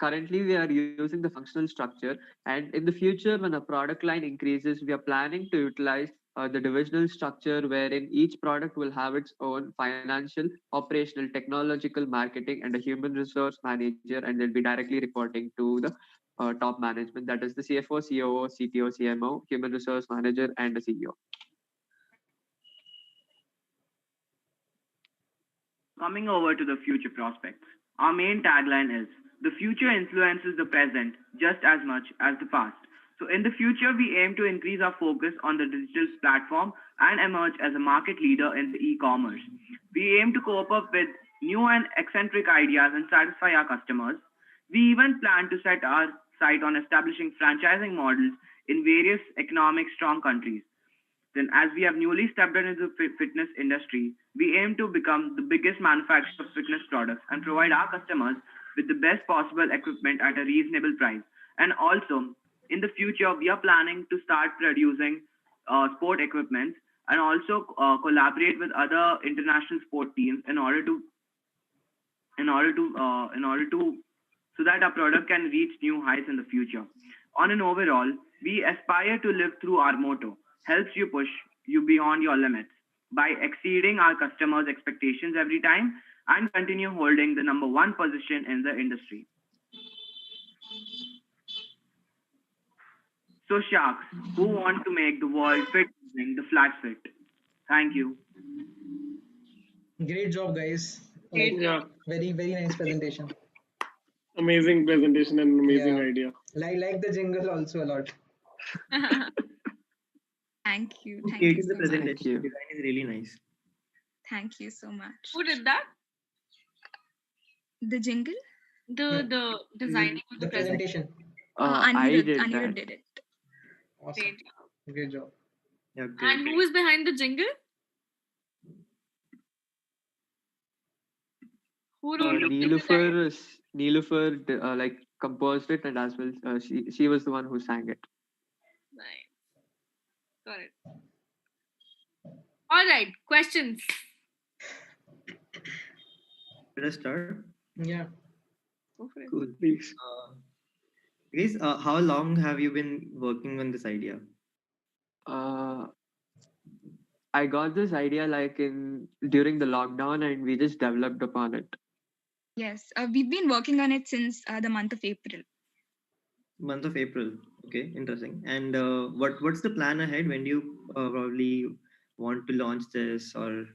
Currently, we are using the functional structure, and in the future, when a product line increases, we are planning to utilize the divisional structure wherein each product will have its own financial, operational, technological, marketing, and a human resource manager, and they'll be directly reporting to the top management, that is the CFO, COO, CTO, CMO, human resource manager, and the CEO. coming over to the future prospects. Our main tagline is, the future influences the present just as much as the past. So in the future, we aim to increase our focus on the digital platform and emerge as a market leader in the e-commerce. We aim to cope up with new and eccentric ideas and satisfy our customers. We even plan to set our sight on establishing franchising models in various economic strong countries. Then, as we have newly stepped into the fitness industry, we aim to become the biggest manufacturer of fitness products and provide our customers with the best possible equipment at a reasonable price. And also, in the future, we are planning to start producing sport equipment and also collaborate with other international sport teams in order to so that our product can reach new heights in the future. On an overall, we aspire to live through our motto, helps you push you beyond your limits by exceeding our customers' expectations every time and continue holding the number one position in the industry. So sharks, who want to make the world fit using the FlaxFit? Thank you. Great job, guys. Yeah. Very, very nice presentation. Amazing presentation and amazing idea. Like the jingle also a lot. Thank you. Thank It you is the so much. presentation design is really nice. Thank you so much. Who did that? The jingle? The designing of the presentation. I did Anirudh that. did it. Awesome. Great job. Yeah, And who is behind the jingle? Who wrote the Neelufar like composed it, and as well she was the one who sang it. Nice. Got it. All right. Questions. Let us start. Yeah. Go for it. Cool. Please. Guys, how long have you been working on this idea? I got this idea like during the lockdown, and we just developed upon it. Yes, we've been working on it since the month of April. Month of April. Okay, interesting. And what's the plan ahead? When do you probably want to launch this? Or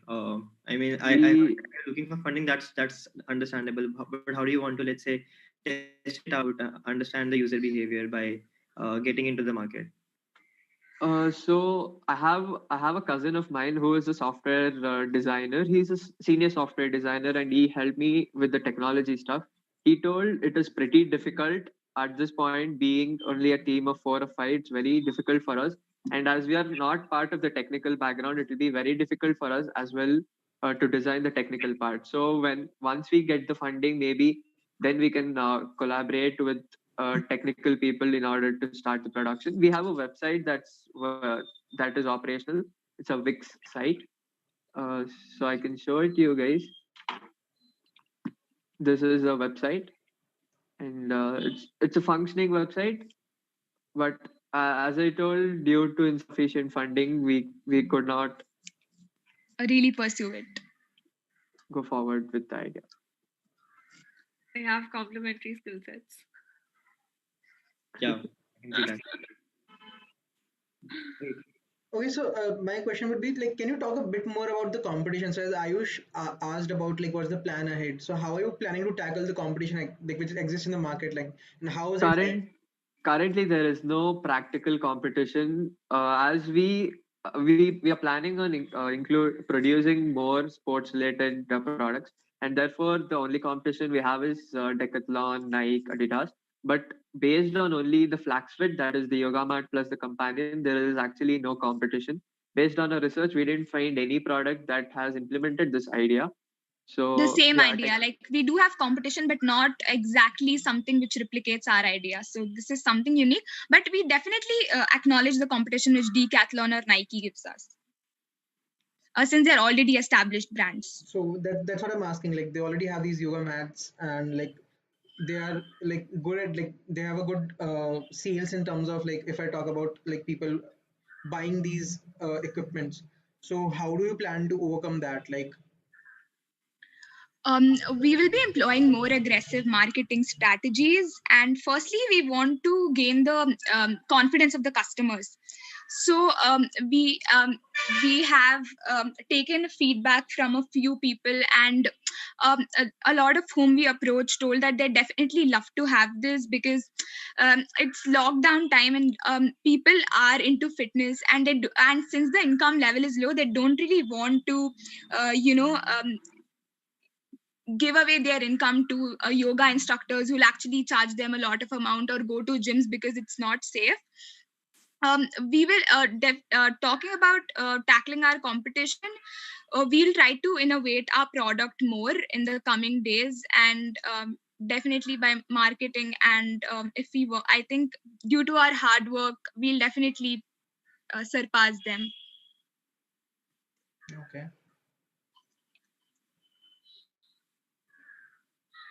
I mean, I know you're looking for funding. That's understandable. But how do you want to, let's say, test it out, understand the user behavior by getting into the market? So I have a cousin of mine who is a software designer. He's a senior software designer, and he helped me with the technology stuff. He told it is pretty difficult at this point, being only a team of 4 or 5. It's very difficult for us, and as we are not part of the technical background, it will be very difficult for us as well to design the technical part. So once we get the funding, maybe then we can collaborate with technical people in order to start the production. We have a website that is operational. It's a Wix site, so I can show it to you guys. This is a website, and it's a functioning website. But as I told, due to insufficient funding, we could not Really pursue it. go forward with the idea. They have complementary skill sets. Yeah, I can see that. Okay, so my question would be like, can you talk a bit more about the competition? So as Ayush asked about like what's the plan ahead. So how are you planning to tackle the competition like which exists in the market, like, and how is it? Currently, there is no practical competition. As we are planning on producing more sports related products, and therefore the only competition we have is Decathlon, Nike, Adidas. But based on only the FlaxFit, that is the yoga mat plus the companion, there is actually no competition. Based on our research, we didn't find any product that has implemented this idea. So The same yeah, idea, like we do have competition, but not exactly something which replicates our idea. So this is something unique, but we definitely acknowledge the competition which Decathlon or Nike gives us. Since they're already established brands. So that's what I'm asking. Like they already have these yoga mats, and like they are like good at like they have a good sales in terms of like if I talk about like people buying these equipments. So how do you plan to overcome that? Like We will be employing more aggressive marketing strategies. And firstly, we want to gain the confidence of the customers. So we have taken feedback from a few people, and a lot of whom we approached told that they definitely love to have this because it's lockdown time, and people are into fitness, and and since the income level is low, they don't really want to give away their income to yoga instructors who'll actually charge them a lot of amount, or go to gyms because it's not safe. We will talking about tackling our competition. We'll try to innovate our product more in the coming days, and definitely by marketing, and if we work, I think due to our hard work, we'll definitely surpass them. Okay.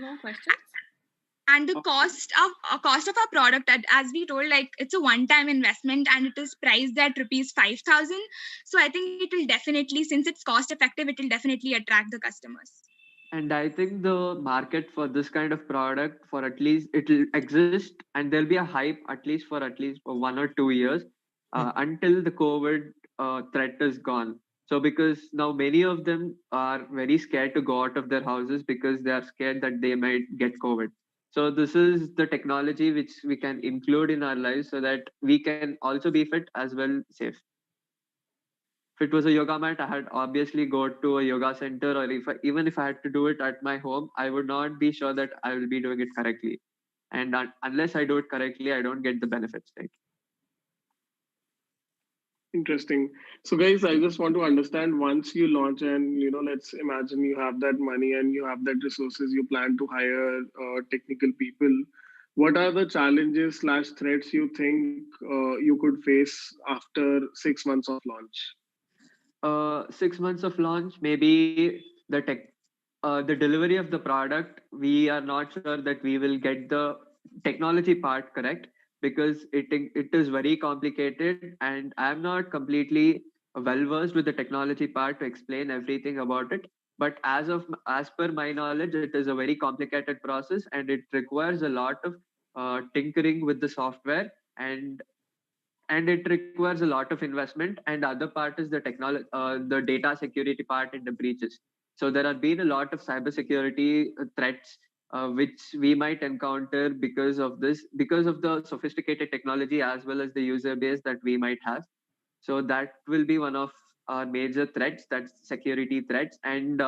More questions? And the cost of our product, as we told, like it's a one-time investment, and it is priced at rupees 5,000. So I think it will definitely, since it's cost effective, it will definitely attract the customers. And I think the market for this kind of product, for at least it will exist, and there'll be a hype at least for 1 or 2 years until the COVID threat is gone. So because now many of them are very scared to go out of their houses because they are scared that they might get COVID. So this is the technology which we can include in our lives so that we can also be fit as well safe. If it was a yoga mat, I had obviously go to a yoga center, or even if I had to do it at my home, I would not be sure that I will be doing it correctly. And unless I do it correctly, I don't get the benefits. Right? Interesting. So guys, I just want to understand, once you launch and let's imagine you have that money and you have that resources, you plan to hire technical people. What are the challenges / threats you think you could face after 6 months of launch? 6 months of launch, maybe the delivery of the product, we are not sure that we will get the technology part correct, because it is very complicated, and I'm not completely well versed with the technology part to explain everything about it. But as per my knowledge, it is a very complicated process, and it requires a lot of tinkering with the software, and it requires a lot of investment. And the other part is the technology, the data security part and the breaches. So there have been a lot of cybersecurity threats which we might encounter because of this, because of the sophisticated technology as well as the user base that we might have. So that will be one of our major threats, that's security threats. And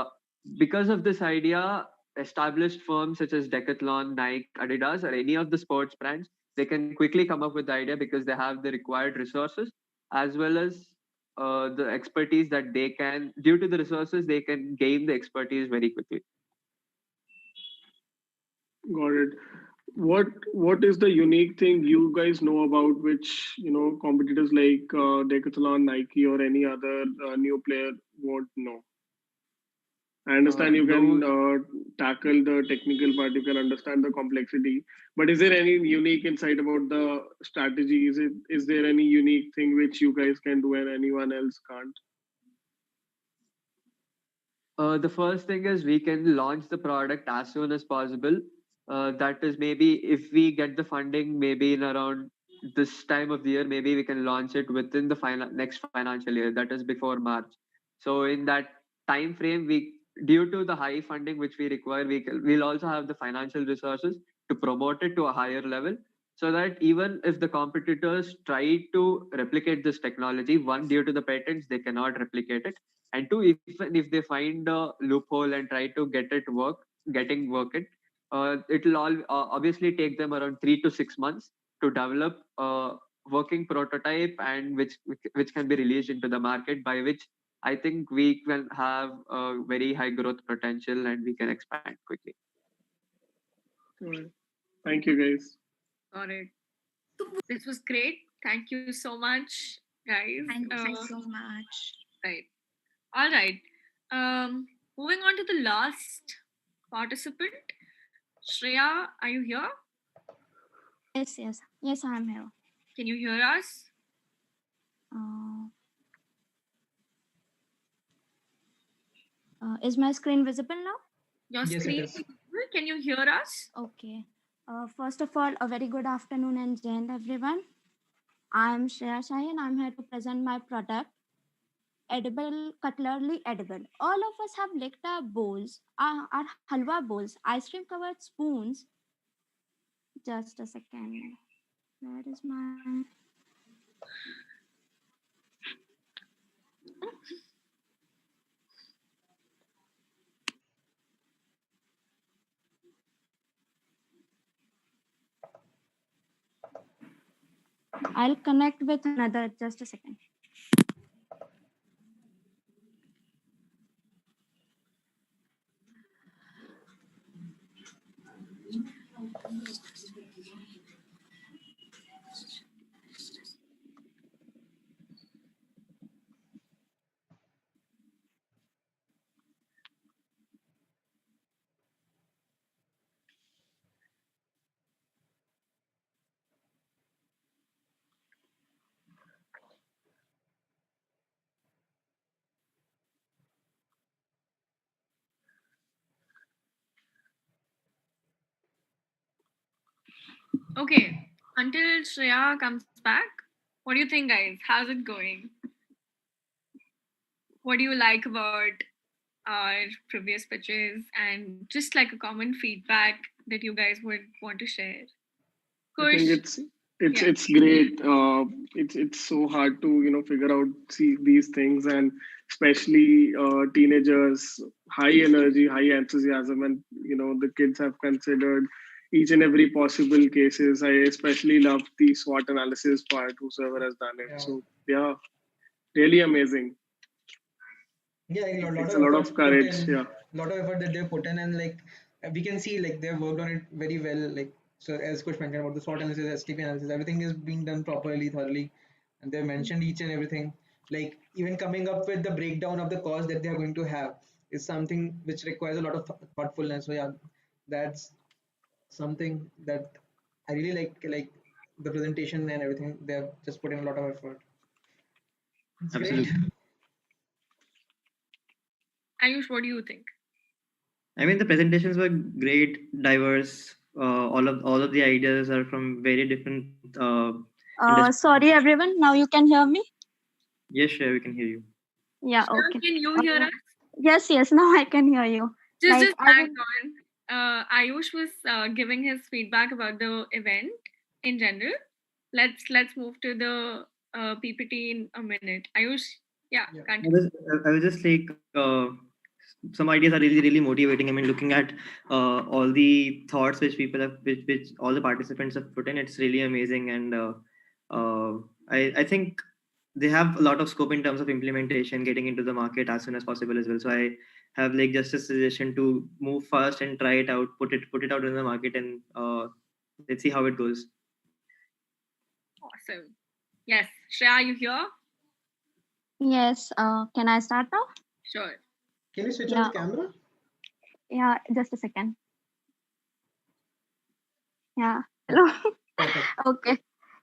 because of this idea, established firms such as Decathlon, Nike, Adidas, or any of the sports brands, they can quickly come up with the idea because they have the required resources as well as the expertise that they can, due to the resources, they can gain the expertise very quickly. Got it. What is the unique thing you guys know about which competitors like Decathlon, Nike, or any other new player won't know? I understand you can tackle the technical part, you can understand the complexity, but is there any unique insight about the strategy? Is there any unique thing which you guys can do and anyone else can't? The first thing is we can launch the product as soon as possible. That is, maybe if we get the funding, maybe in around this time of the year, maybe we can launch it within the next financial year, that is before March. So in that time frame, due to the high funding which we require, we'll also have the financial resources to promote it to a higher level, so that even if the competitors try to replicate this technology, one, due to the patents, they cannot replicate it, and two, if they find a loophole and try to get it work it, it'll all obviously take them around 3 to 6 months to develop a working prototype, and which can be released into the market, by which I think we can have a very high growth potential and we can expand quickly. Thank you, guys. Got it. This was great. Thank you so much, guys. Thank you so much. Right. All right. Moving on to the last participant. Shreya, are you here? Yes, I am here. Can you hear us? Is my screen visible now? Your screen is visible. Can you hear us? Okay. First of all, a very good afternoon and Jai Hind, everyone. I'm Shreya Shahi and I'm here to present my product, Edible Cutlery Edible. All of us have licked our bowls, our halwa bowls, ice cream covered spoons. Just a second. Where is my. I'll connect with another. Just a second. Okay, until Shreya comes back, what do you think, guys? How's it going? What do you like about our previous pitches and just like a common feedback that you guys would want to share? I think Kush, yeah. it's great. It's so hard to figure out see these things, and especially teenagers, high energy, high enthusiasm, and the kids have considered each and every possible cases. I especially love the SWOT analysis part. Whosoever has done it, Yeah. so yeah, really amazing. Yeah, a lot It's of a lot efforts of put courage. in, Yeah. lot of effort that they put in, and like we can see like they've worked on it very well. Like so, as Kush mentioned about the SWOT analysis, STP analysis, everything is being done properly, thoroughly, and they mentioned each and everything. Like even coming up with the breakdown of the cost that they are going to have is something which requires a lot of thoughtfulness. So yeah, that's something that I really like the presentation and everything. They have just put in a lot of effort. It's great. Absolutely. Ayush, what do you think? I mean, the presentations were great, diverse. All of the ideas are from very different industries. Sorry, everyone. Now you can hear me? Yes, sure, we can hear you. Yeah, Shreya, okay. can you hear us? Yes, now I can hear you. Just I hang on. Ayush was giving his feedback about the event in general. Let's move to the PPT in a minute. Ayush, yeah, I continue. was, I was just like, some ideas are really, really motivating. I mean, looking at all the thoughts which people have, which all the participants have put in, it's really amazing. And I think they have a lot of scope in terms of implementation, getting into the market as soon as possible as well. So I have like just a suggestion to move fast and try it out, put it out in the market, and let's see how it goes. Awesome. Yes, Shreya, you here? Yes, can I start now? Sure. Can you switch on the camera? Yeah, just a second. Yeah. Hello. Okay.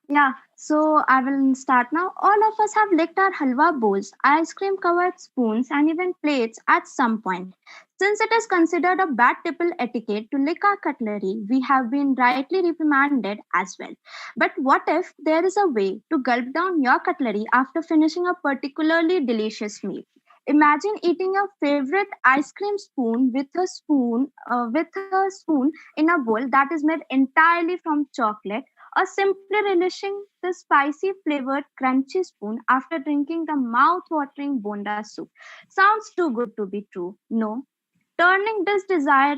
Yeah, so I will start now. All of us have licked our halwa bowls, ice cream covered spoons, and even plates at some point. Since it is considered a bad table etiquette to lick our cutlery, we have been rightly reprimanded as well. But what if there is a way to gulp down your cutlery after finishing a particularly delicious meal? Imagine eating your favorite ice cream spoon with a spoon in a bowl that is made entirely from chocolate, or simply relishing the spicy flavored crunchy spoon after drinking the mouth-watering bonda soup. Sounds too good to be true. No, turning this desire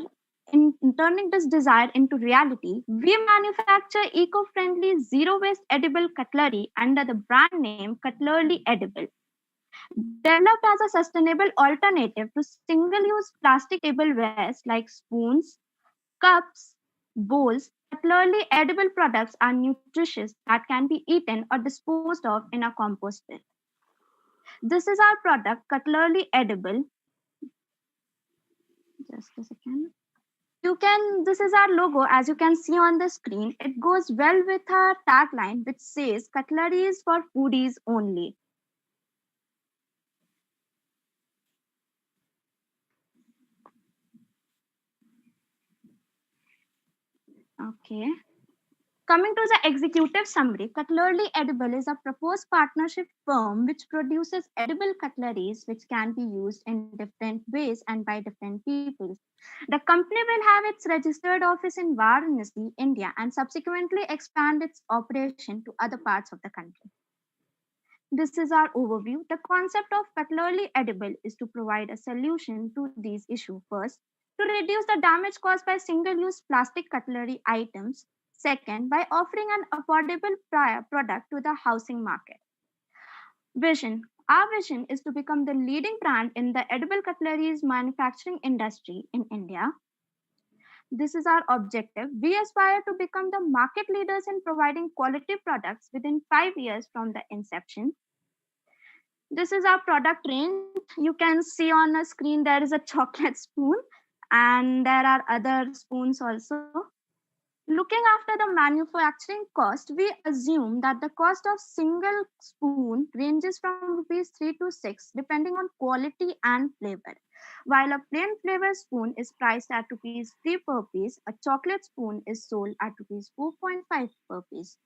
turning this desire into reality, we manufacture eco-friendly zero-waste edible cutlery under the brand name Cutlery Edible. Developed as a sustainable alternative to single-use plastic tablewares like spoons, cups, bowls, clearly edible products are nutritious that can be eaten or disposed of in a compost bin. This is our product, Cutlery Edible. Just a second. This is our logo as you can see on the screen. It goes well with our tagline which says cutlery is for foodies only. Okay. Coming to the executive summary, Cutlery Edible is a proposed partnership firm which produces edible cutleries which can be used in different ways and by different people. The company will have its registered office in Varanasi, India, and subsequently expand its operation to other parts of the country. This is our overview. The concept of Cutlery Edible is to provide a solution to these issues. First, to reduce the damage caused by single-use plastic cutlery items. Second, by offering an affordable product to the housing market. Vision. Our vision is to become the leading brand in the edible cutleries manufacturing industry in India. This is our objective. We aspire to become the market leaders in providing quality products within 5 years from the inception. This is our product range. You can see on the screen there is a chocolate spoon and there are other spoons also. Looking after the manufacturing cost, we assume that the cost of single spoon ranges from rupees 3 to 6 depending on quality and flavor. While a plain flavor spoon is priced at rupees 3 per piece, a chocolate spoon is sold at rupees 4.5 per piece.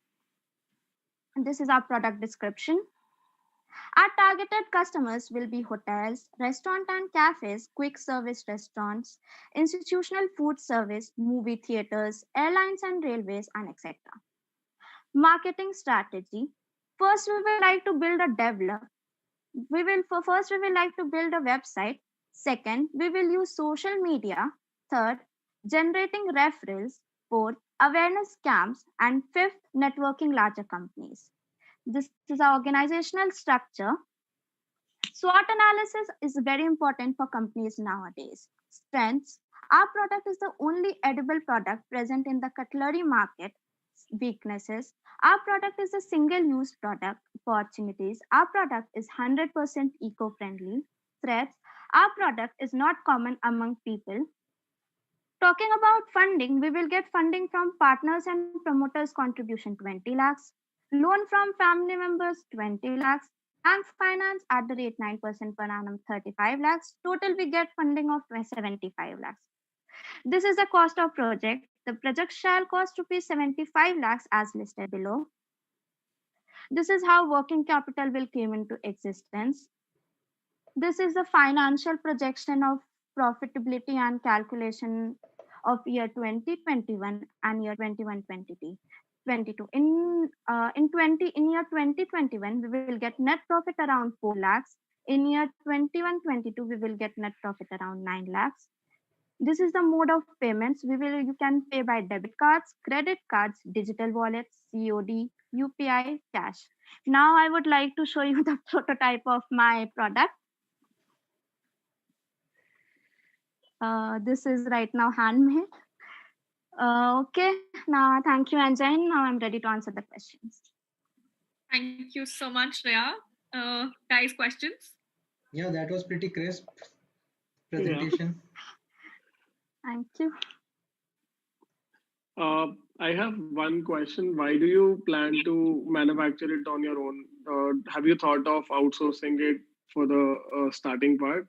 And this is our product description. Our targeted customers will be hotels, restaurants and cafes, quick service restaurants, institutional food service, movie theaters, airlines and railways, and etc. Marketing strategy. First, we will like to build a website. Second, we will use social media. Third, generating referrals. Fourth, awareness camps. And fifth, networking larger companies. This is our organizational structure. SWOT analysis is very important for companies nowadays. Strengths. Our product is the only edible product present in the cutlery market. Weaknesses. Our product is a single-use product. Opportunities. Our product is 100% eco-friendly. Threats. Our product is not common among people. Talking about funding, we will get funding from partners and promoters contribution 20 lakhs. Loan from family members 20 lakhs. Bank finance at the rate 9% per annum 35 lakhs. Total we get funding of 75 lakhs. This is the cost of project. The project shall cost rupees 75 lakhs as listed below. This is how working capital will come into existence. This is the financial projection of profitability and calculation of year 2021 and year 21-22. In year 2021, we will get net profit around 4 lakhs. In year 21-22, we will get net profit around 9 lakhs. This is the mode of payments. You can pay by debit cards, credit cards, digital wallets, COD, UPI, cash. Now I would like to show you the prototype of my product. This is right now handmade. Okay, now thank you, Anjan. Now I'm ready to answer the questions. Thank you so much, Rhea. Guys, questions? Yeah, that was pretty crisp presentation. Thank you. I have one question. Why do you plan to manufacture it on your own? Have you thought of outsourcing it for the starting part?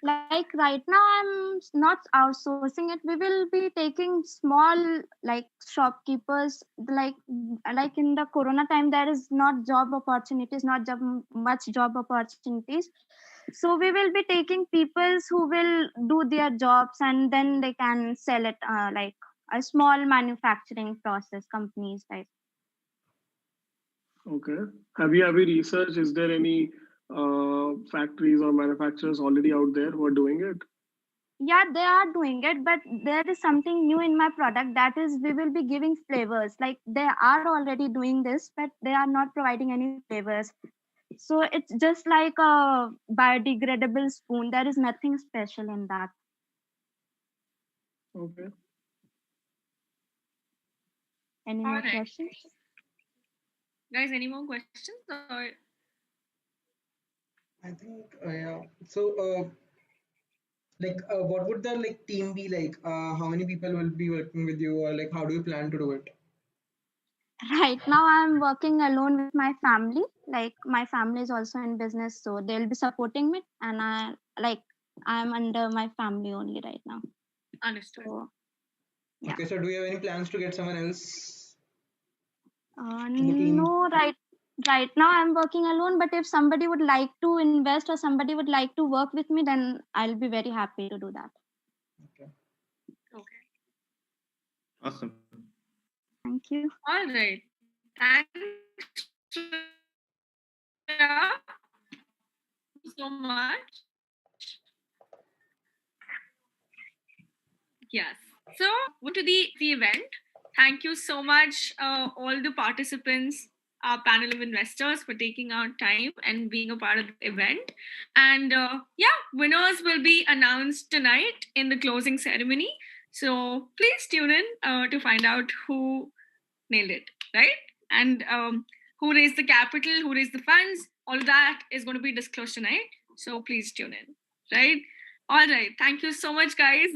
Like right now, I'm not outsourcing it. We will be taking small like shopkeepers. Like in the Corona time, there is not job opportunities, much job opportunities. So we will be taking people who will do their jobs and then they can sell it like a small manufacturing process companies type. Okay. Have you researched? Is there any factories or manufacturers already out there who are doing it? Yeah, they are doing it, but there is something new in my product, that is we will be giving flavors. Like they are already doing this, but they are not providing any flavors. So it's just like a biodegradable spoon. There is nothing special in that. Okay. Any more questions? Guys, any more questions? Or I think yeah. So what would the team be like? How many people will be working with you, or how do you plan to do it? Right now I'm working alone with my family. Like my family is also in business, so they'll be supporting me, and I'm under my family only right now. Understood. So, Okay, so do you have any plans to get someone else? No, right now I'm working alone, but if somebody would like to invest or somebody would like to work with me, then I'll be very happy to do that. Okay. Awesome. Thank you. All right. Thanks so much. Yes. So, to the event. Thank you so much, all the participants, our panel of investors, for taking out time and being a part of the event. And yeah, winners will be announced tonight in the closing ceremony. So please tune in to find out who nailed it, right? And who raised the capital, who raised the funds, all of that is going to be disclosed tonight. So please tune in, right? All right. Thank you so much, guys.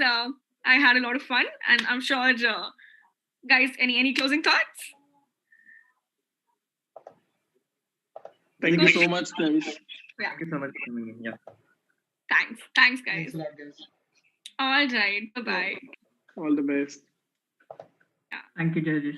I had a lot of fun, and I'm sure, guys, any closing thoughts? Thank you so much, guys. Yeah. Thank you so much for coming in. Yeah. Thanks, guys. Thanks a lot, guys. All right. Bye bye. All the best. Thank you, judges.